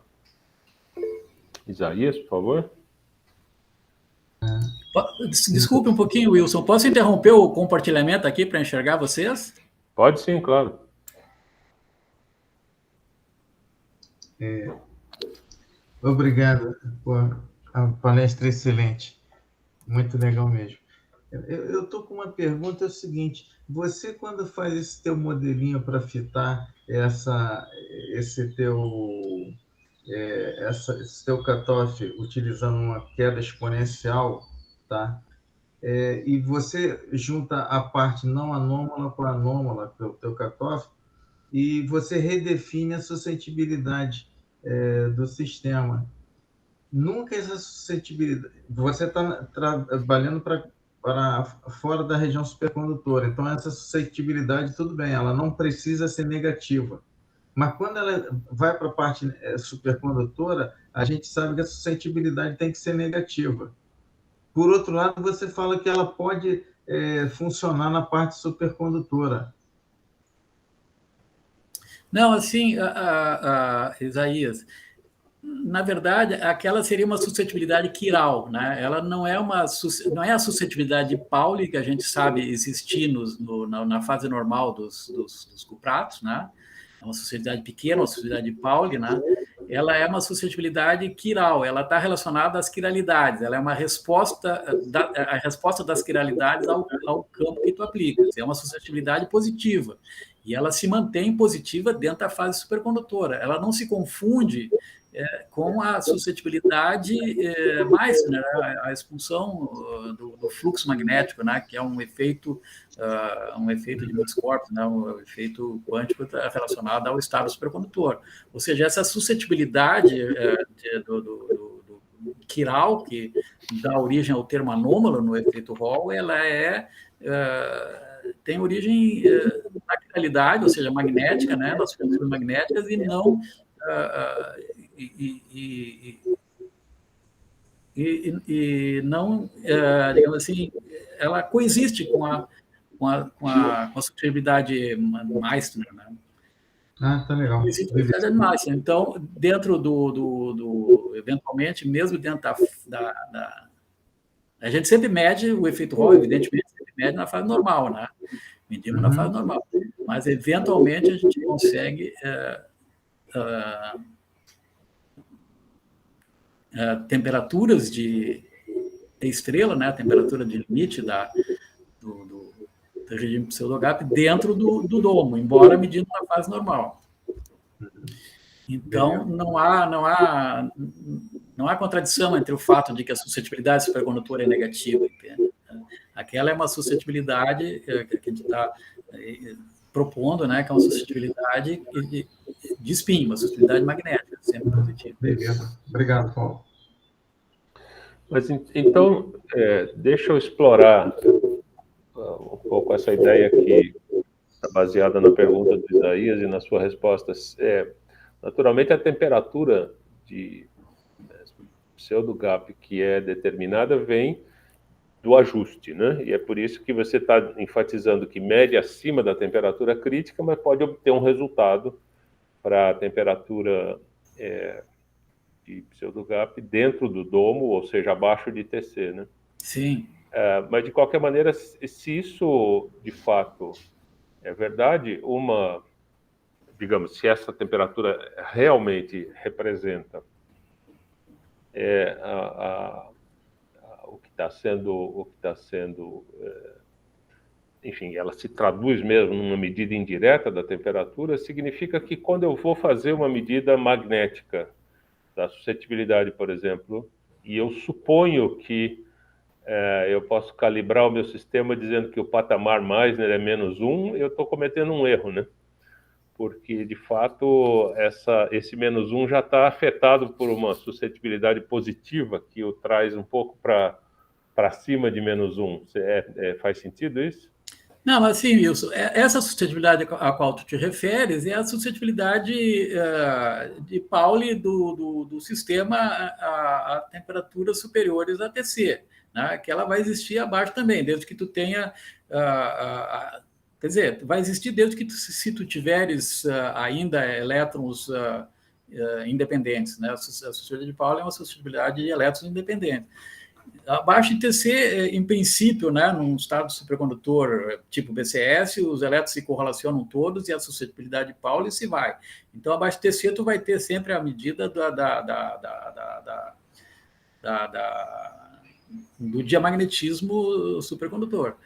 Isaías, por favor. Desculpe um pouquinho, Wilson. Posso interromper o compartilhamento aqui para enxergar vocês? Pode sim, claro. Obrigado por a palestra excelente. Muito legal mesmo. Eu estou com uma pergunta, é o seguinte: você, quando faz esse teu modelinho para fitar esse teu cutoff utilizando uma queda exponencial, tá? E você junta a parte não anômala com a anômala pelo teu cutoff, e você redefine a suscetibilidade do sistema. Nunca essa suscetibilidade... Você está trabalhando para fora da região supercondutora, então essa suscetibilidade, tudo bem, ela não precisa ser negativa. Mas quando ela vai para a parte supercondutora, a gente sabe que a suscetibilidade tem que ser negativa. Por outro lado, você fala que ela pode funcionar na parte supercondutora. Não, assim, Isaías, na verdade, aquela seria uma suscetibilidade quiral, né? Ela não é a suscetibilidade de Pauli que a gente sabe existir na fase normal dos cupratos, né? É uma suscetibilidade pequena, uma suscetibilidade de Pauli, né? Ela é uma suscetibilidade quiral, ela está relacionada às quiralidades, ela é uma resposta, a resposta das quiralidades ao campo que tu aplicas, é uma suscetibilidade positiva, e ela se mantém positiva dentro da fase supercondutora, ela não se confunde com a suscetibilidade mais, né, a expulsão do fluxo magnético, né, que é um efeito de muitos corpos, né, um efeito quântico relacionado ao estado supercondutor. Ou seja, essa suscetibilidade do quiral, que dá origem ao termo anômalo no efeito Hall, ela tem origem na quiralidade, ou seja, magnética, né, nas funções magnéticas, e não não, digamos assim, ela coexiste com a suscetibilidade Meissner, né? Ah, tá legal. Não existe necessidade máxima. Então, dentro eventualmente, mesmo dentro a gente sempre mede o efeito Hall, evidentemente, sempre mede na fase normal, né? Medimos na fase normal. Mas, eventualmente, a gente consegue temperaturas de estrela, né? A temperatura de limite do regime pseudogap dentro do domo, embora medindo na fase normal. Então, não há contradição entre o fato de que a suscetibilidade supercondutora é negativa, entende? Aquela é uma suscetibilidade que a gente está propondo, né, que é uma suscetibilidade de spin, uma suscetibilidade magnética, sempre positiva. Beleza. Obrigado, Paulo. Mas então, deixa eu explorar um pouco essa ideia que está baseada na pergunta do Isaías e nas suas respostas. Naturalmente, a temperatura de pseudo-gap que é determinada vem do ajuste, né? E é por isso que você está enfatizando que mede acima da temperatura crítica, mas pode obter um resultado para a temperatura de pseudo-gap dentro do domo, ou seja, abaixo de TC, né? Sim. Mas, de qualquer maneira, se isso, de fato, é verdade, digamos, se essa temperatura realmente representa o que está sendo, enfim, ela se traduz mesmo numa medida indireta da temperatura, significa que quando eu vou fazer uma medida magnética da suscetibilidade, por exemplo, e eu suponho que eu posso calibrar o meu sistema dizendo que o patamar mais é menos 1, eu estou cometendo um erro, né? Porque, de fato, esse menos 1 já está afetado por uma suscetibilidade positiva que o traz um pouco para cima de menos 1. Faz sentido isso? Não, mas sim, Wilson, essa suscetibilidade a qual tu te referes é a suscetibilidade de Pauli do sistema a temperaturas superiores a TC, né? Que ela vai existir abaixo também, desde que tu tenha... quer dizer, vai existir desde que se tu tiveres ainda elétrons independentes, né? A suscetibilidade de Pauli é uma suscetibilidade de elétrons independentes. Abaixo de TC, em princípio, né, num estado supercondutor tipo BCS, os elétrons se correlacionam todos e a suscetibilidade de Pauli se vai. Então, abaixo de TC, tu vai ter sempre a medida do diamagnetismo supercondutor.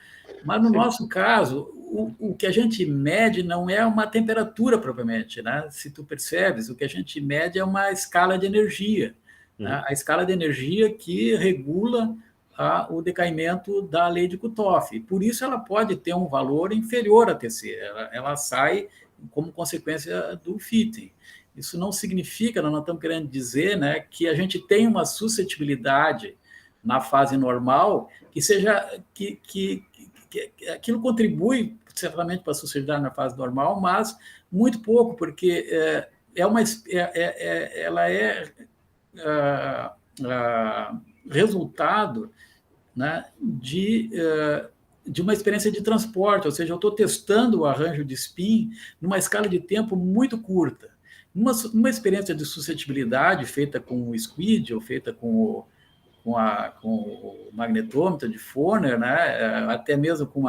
Mas, no nosso caso, o que a gente mede não é uma temperatura propriamente, né? Se tu percebes, o que a gente mede é uma escala de energia. A escala de energia que regula o decaimento da lei de Kutoff. Por isso, ela pode ter um valor inferior a TC. Ela sai como consequência do fitting. Isso não significa, nós não estamos querendo dizer, né, que a gente tem uma suscetibilidade na fase normal que seja que aquilo contribui certamente para a suscetibilidade na fase normal, mas muito pouco, porque ela é resultado, né, de uma experiência de transporte, ou seja, eu estou testando o arranjo de spin numa escala de tempo muito curta. Numa experiência de suscetibilidade feita com o SQUID, ou feita com o magnetômetro de Forner, né, até mesmo com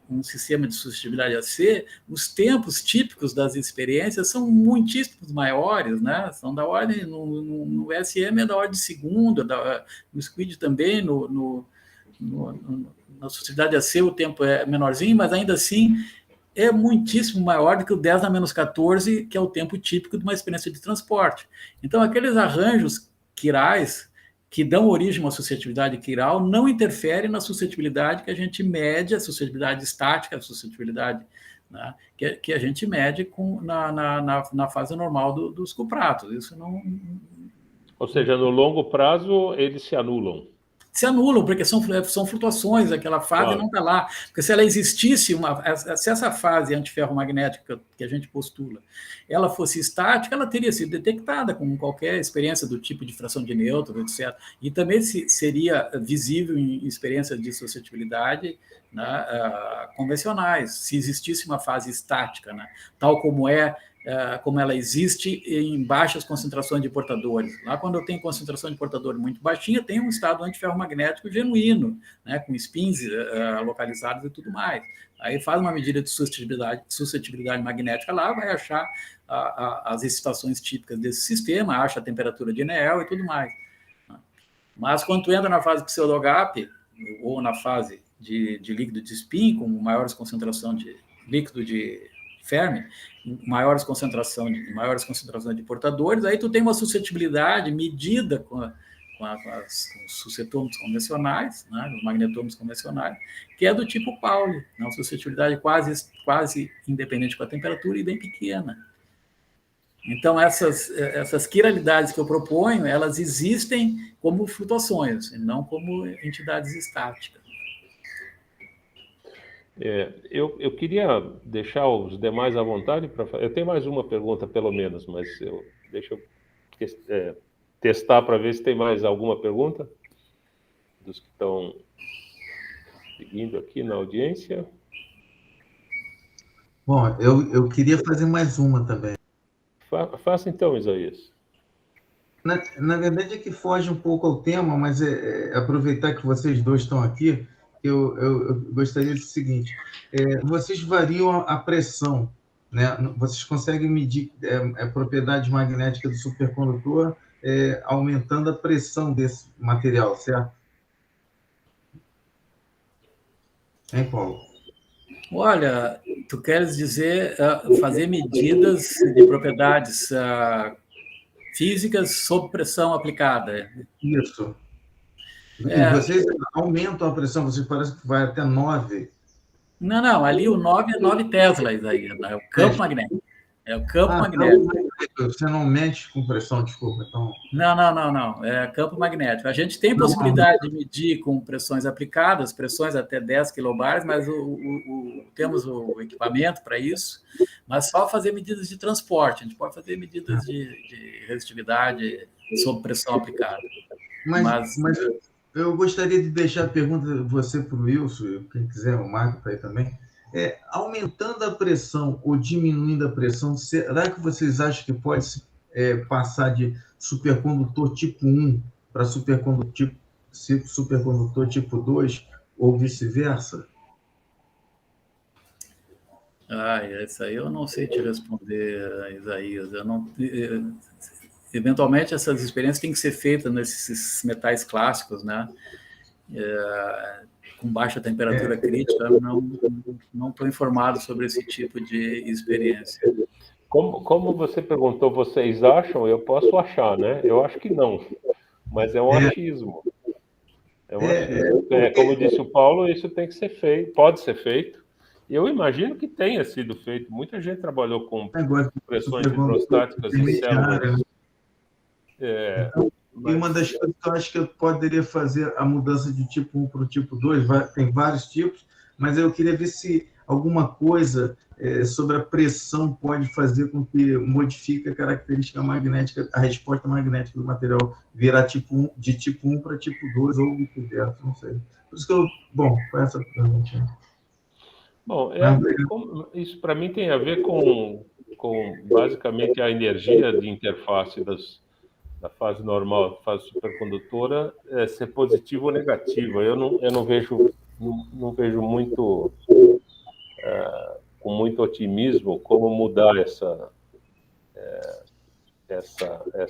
um sistema de suscetibilidade AC, os tempos típicos das experiências são muitíssimos maiores, né? São da ordem, no SM é da ordem de segundo, no SQUID também, na suscetibilidade AC o tempo é menorzinho, mas ainda assim é muitíssimo maior do que o 10 na menos 14, que é o tempo típico de uma experiência de transporte. Então, aqueles arranjos quirais que dão origem a uma suscetibilidade quiral não interferem na suscetibilidade que a gente mede, a suscetibilidade estática, a suscetibilidade, né, que a gente mede na fase normal dos cupratos. Isso não... Ou seja, no longo prazo, eles se anulam. se anulam, porque são flutuações, aquela fase não está lá. Porque se ela existisse, se essa fase antiferromagnética que a gente postula, ela fosse estática, ela teria sido detectada com qualquer experiência do tipo de fração de nêutrons, etc. E também seria visível em experiências de suscetibilidade, né, convencionais, se existisse uma fase estática, né, tal como ela existe em baixas concentrações de portadores. Lá, quando eu tenho concentração de portador muito baixinha, tem um estado antiferromagnético genuíno, né, com spins localizados e tudo mais. Aí faz uma medida de suscetibilidade magnética lá, vai achar as excitações típicas desse sistema, acha a temperatura de Néel e tudo mais. Mas quando tu entra na fase pseudo-HAP, ou na fase de líquido de spin, com maiores concentrações de líquido de Fermi, maiores concentrações de portadores, aí tu tem uma suscetibilidade medida com os suscetômetros convencionais, né, os magnetômetros convencionais, que é do tipo Pauli, uma suscetibilidade quase independente com a temperatura e bem pequena. Então, essas quiralidades que eu proponho, elas existem como flutuações, e não como entidades estáticas. Eu queria deixar os demais à vontade. Eu tenho mais uma pergunta, pelo menos, mas deixa eu testar para ver se tem mais alguma pergunta dos que estão seguindo aqui na audiência. Bom, eu queria fazer mais uma também. Faça então, Isaías. Na verdade é que foge um pouco ao tema, mas aproveitar que vocês dois estão aqui, eu gostaria do seguinte: vocês variam a pressão, né? Vocês conseguem medir a propriedade magnética do supercondutor aumentando a pressão desse material, certo? Hein, Paulo? Olha, tu queres dizer fazer medidas de propriedades físicas sob pressão aplicada? Isso. E vocês aumentam a pressão, vocês parecem que vai até 9. Não, ali o 9 é 9 teslas aí, é o campo magnético. É o campo magnético. Você não mexe com pressão, desculpa. Então... Não, é campo magnético. A gente tem possibilidade de medir com pressões aplicadas, pressões até 10 kilobars, mas temos o equipamento para isso, mas só fazer medidas de transporte. A gente pode fazer medidas de resistividade sob pressão aplicada. Mas eu gostaria de deixar a pergunta de você para o Wilson, quem quiser, o Marco está aí também. Aumentando a pressão ou diminuindo a pressão, será que vocês acham que pode passar de supercondutor tipo 1 para supercondutor tipo 2 ou vice-versa? Isso aí eu não sei te responder, Isaías. Eventualmente, essas experiências têm que ser feitas nesses metais clássicos, né? Com baixa temperatura crítica, não estou informado sobre esse tipo de experiência. Como você perguntou, vocês acham? Eu posso achar, né? Eu acho que não, mas é um achismo. Como disse o Paulo, isso tem que ser feito, pode ser feito. Eu imagino que tenha sido feito. Muita gente trabalhou com pressões hidrostáticas em células. E uma das coisas que eu acho que eu poderia fazer a mudança de tipo 1 para o tipo 2, tem vários tipos, mas eu queria ver se alguma coisa sobre a pressão pode fazer com que modifique a característica magnética, a resposta magnética do material virar de tipo 1 para tipo 2 ou vice-versa, não sei. Por isso que foi essa pergunta. Bom, isso para mim tem a ver com basicamente a energia de interface da fase normal, fase supercondutora, ser positiva ou negativa. Eu não vejo muito com muito otimismo como mudar essa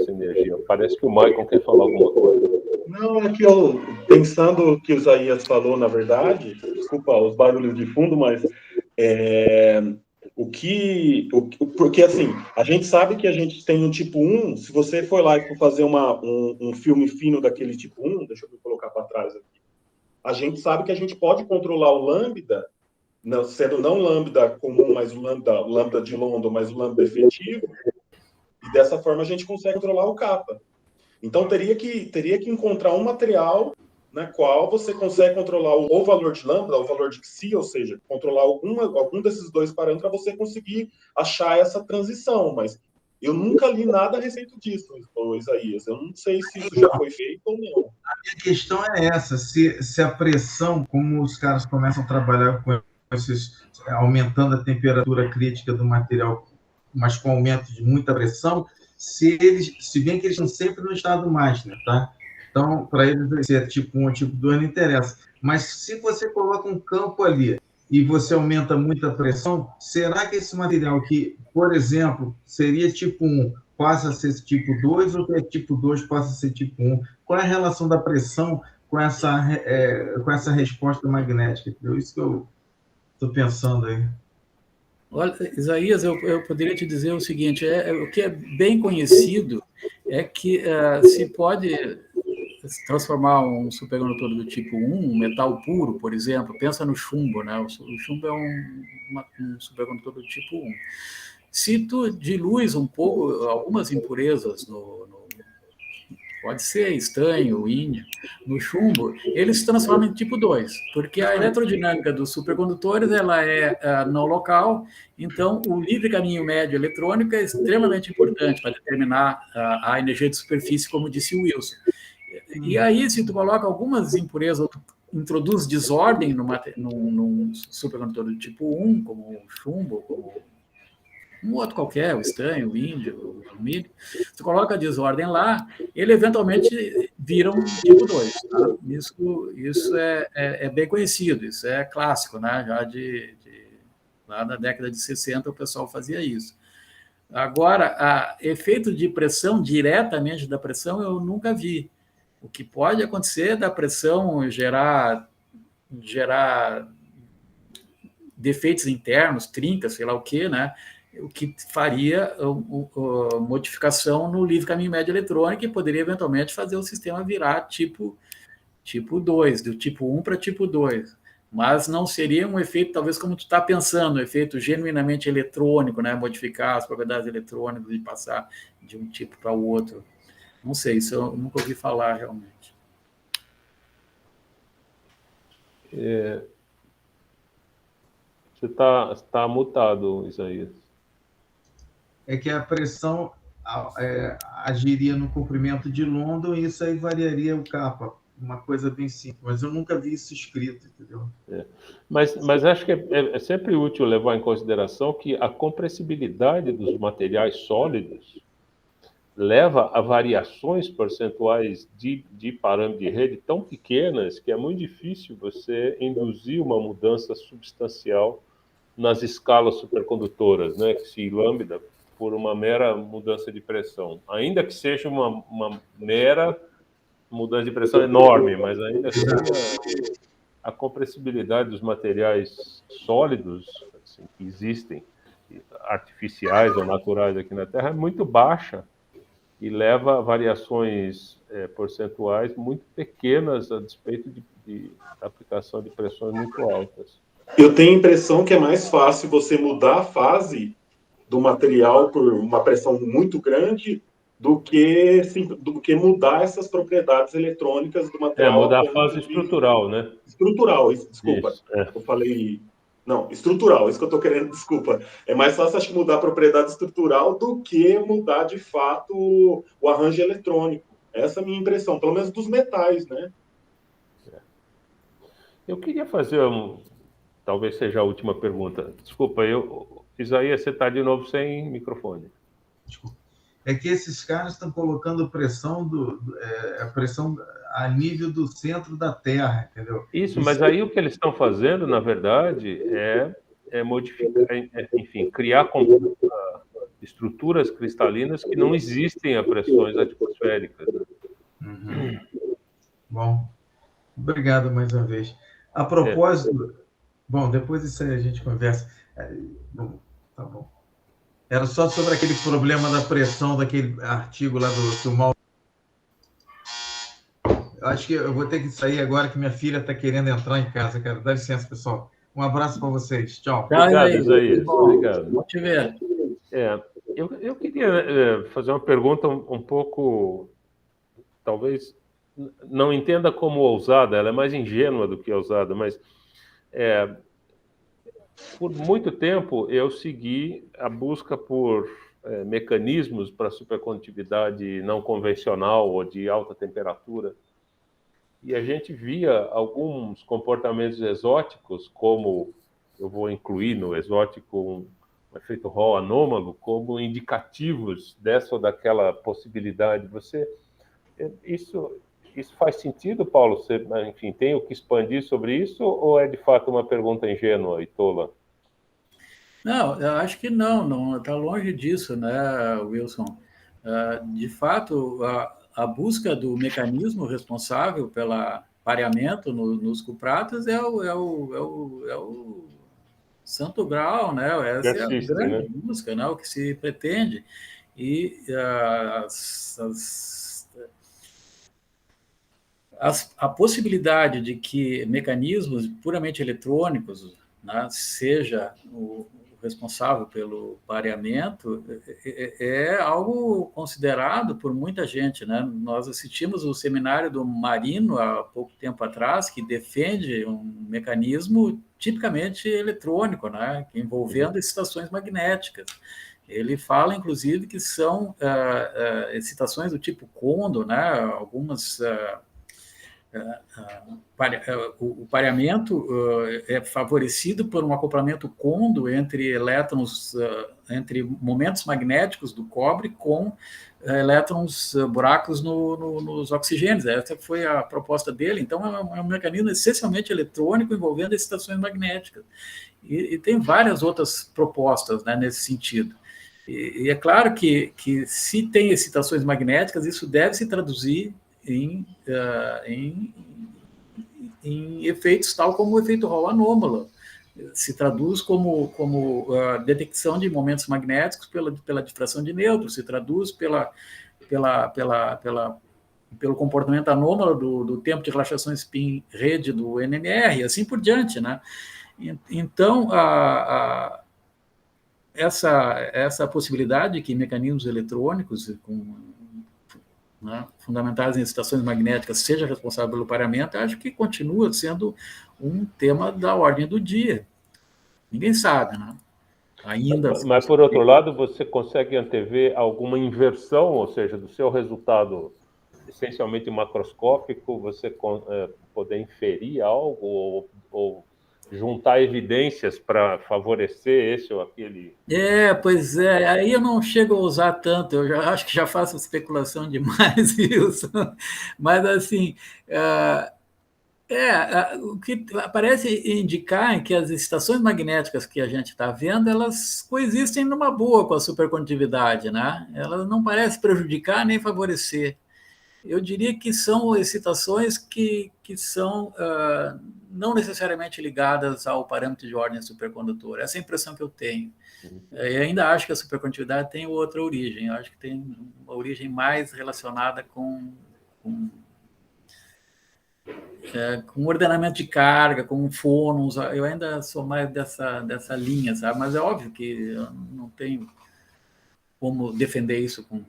energia. Parece que o Michael quer falar alguma coisa. Não, é que eu, pensando o que o Isaías falou, na verdade, desculpa os barulhos de fundo, mas porque assim, a gente sabe que a gente tem um tipo 1, se você for lá e for fazer um filme fino daquele tipo 1, deixa eu colocar para trás aqui, a gente sabe que a gente pode controlar o lambda, sendo não lambda comum, mas o lambda de London, mas o lambda efetivo, e dessa forma a gente consegue controlar o kappa. Então teria que encontrar um material na qual você consegue controlar o valor de lambda, o valor de psi, ou seja, controlar algum desses dois parâmetros para você conseguir achar essa transição. Mas eu nunca li nada a respeito disso, Isaías. Eu não sei se isso já foi feito ou não. A questão é essa, se a pressão, como os caras começam a trabalhar com esses, aumentando a temperatura crítica do material, mas com aumento de muita pressão, se bem que eles estão sempre no estado Meissner, tá? Então, para eles, se é tipo 1 ou tipo 2, não interessa. Mas se você coloca um campo ali e você aumenta muita pressão, será que esse material que, por exemplo, seria tipo 1, passa a ser tipo 2, ou que é tipo 2 passa a ser tipo 1? Qual é a relação da pressão com essa resposta magnética? É isso que eu estou pensando aí. Olha, Isaías, eu poderia te dizer o seguinte, o que é bem conhecido é que se pode transformar um supercondutor do tipo 1, um metal puro, por exemplo, pensa no chumbo, né? O chumbo é um supercondutor do tipo 1. Se tu diluis um pouco algumas impurezas pode ser estanho, índio, no chumbo, ele se transforma em tipo 2, porque a eletrodinâmica dos supercondutores ela é não local, então o livre caminho médio eletrônico é extremamente importante para determinar a energia de superfície, como disse o Wilson. E aí, se tu coloca algumas impurezas, tu introduz desordem num supercondutor do tipo 1, como o chumbo, como um outro qualquer, o estanho, o índio, o alumínio, tu coloca a desordem lá, ele eventualmente vira um tipo 2. Tá? Isso é bem conhecido, isso é clássico, né? Já lá na década de 60 o pessoal fazia isso. Agora, efeito de pressão, diretamente da pressão, eu nunca vi. O que pode acontecer é da pressão gerar defeitos internos, trincas, sei lá o quê, né? O que faria modificação no livre caminho médio eletrônico e poderia eventualmente fazer o sistema virar tipo 2, do tipo 1 para tipo 2. Mas não seria um efeito, talvez, como tu está pensando, um efeito genuinamente eletrônico, né? Modificar as propriedades eletrônicas e passar de um tipo para o outro. Não sei, isso eu nunca ouvi falar realmente. Você está mutado, Isaías. É que a pressão agiria no comprimento de London e isso aí variaria o kappa. Uma coisa bem simples, mas eu nunca vi isso escrito, entendeu? Mas acho que é sempre útil levar em consideração que a compressibilidade dos materiais sólidos leva a variações percentuais de parâmetro de rede tão pequenas que é muito difícil você induzir uma mudança substancial nas escalas supercondutoras, né, que se lambda por uma mera mudança de pressão. Ainda que seja uma mera mudança de pressão enorme, mas ainda assim a compressibilidade dos materiais sólidos assim, que existem, artificiais ou naturais aqui na Terra, é muito baixa e leva a variações percentuais muito pequenas a despeito de aplicação de pressões muito altas. Eu tenho a impressão que é mais fácil você mudar a fase do material por uma pressão muito grande do que mudar essas propriedades eletrônicas do material. Mudar a fase estrutural, né? Estrutural, desculpa. Isso, eu falei... Não, estrutural, isso que eu estou querendo, desculpa. É mais fácil, acho que, mudar a propriedade estrutural do que mudar, de fato, o arranjo eletrônico. Essa é a minha impressão, pelo menos dos metais, né? Eu queria fazer talvez seja a última pergunta. Desculpa, Isaías, você está de novo sem microfone. Desculpa. É que esses caras estão colocando pressão a pressão a nível do centro da Terra, entendeu? Isso, mas aí o que eles estão fazendo, na verdade, é modificar, enfim, criar estruturas cristalinas que não existem a pressões atmosféricas. Uhum. Bom, obrigado mais uma vez. A propósito, bom, depois disso aí a gente conversa. Bom, tá bom. Era só sobre aquele problema da pressão daquele artigo lá do Mal. Eu acho que eu vou ter que sair agora que minha filha está querendo entrar em casa, cara. Dá licença, pessoal. Um abraço para vocês. Tchau. Obrigado, Isaías. Obrigado. Bom te ver. Eu queria fazer uma pergunta um pouco, talvez não entenda como ousada, ela é mais ingênua do que ousada, mas por muito tempo eu segui a busca por mecanismos para supercondutividade não convencional ou de alta temperatura. E a gente via alguns comportamentos exóticos, como eu vou incluir no exótico um efeito Hall anômalo, como indicativos dessa ou daquela possibilidade. Isso faz sentido, Paulo? Você, enfim, tem o que expandir sobre isso, ou é de fato uma pergunta ingênua e tola? Não, eu acho que não está longe disso, né, Wilson? De fato, a busca do mecanismo responsável pelo pareamento nos cupratos é o santo grau, né? Essa é a Persiste, grande né? busca, né? O que se pretende. E a possibilidade de que mecanismos puramente eletrônicos, né, seja o responsável pelo pareamento é algo considerado por muita gente, né? Nós assistimos o seminário do Marino há pouco tempo atrás, que defende um mecanismo tipicamente eletrônico, né, envolvendo excitações magnéticas. Ele fala, inclusive, que são excitações do tipo Kondo, né? Algumas o pareamento é favorecido por um acoplamento Kondo entre elétrons, entre momentos magnéticos do cobre com elétrons, buracos nos oxigênios. Essa foi a proposta dele. Então, é um mecanismo essencialmente eletrônico envolvendo excitações magnéticas. E tem várias outras propostas, né, nesse sentido. E é claro que se tem excitações magnéticas, isso deve se traduzir em efeitos tal como o efeito Hall anômalo. Se traduz como detecção de momentos magnéticos pela difração de nêutrons, se traduz pelo comportamento anômalo do tempo de relaxação spin-rede do NMR, e assim por diante, né? Então, essa possibilidade que mecanismos eletrônicos fundamentadas em excitações magnéticas seja responsável pelo pareamento, acho que continua sendo um tema da ordem do dia. Ninguém sabe, né? Ainda. Mas, por outro lado, você consegue antever alguma inversão, ou seja, do seu resultado essencialmente macroscópico, você poder inferir algo ou juntar evidências para favorecer esse ou aquele... Pois é, aí eu não chego a usar tanto, eu já acho que já faço especulação demais, Wilson, mas assim, o que parece indicar é que as estações magnéticas que a gente está vendo, elas coexistem numa boa com a supercondutividade, né? Elas não parecem prejudicar nem favorecer. Eu diria que são excitações que são não necessariamente ligadas ao parâmetro de ordem supercondutora. Essa é a impressão que eu tenho. Eu ainda acho que a supercondutividade tem outra origem. Eu acho que tem uma origem mais relacionada com ordenamento de carga, com fônons. Eu ainda sou mais dessa linha, sabe? Mas é óbvio que eu não tenho como defender isso com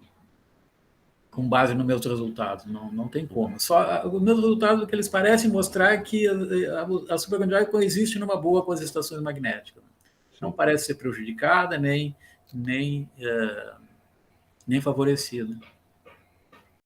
base nos meus resultados, não tem como. Só os meus resultados, o que eles parecem mostrar é que a supercondutividade coexiste numa boa com as estações magnéticas. Não parece ser prejudicada nem favorecida.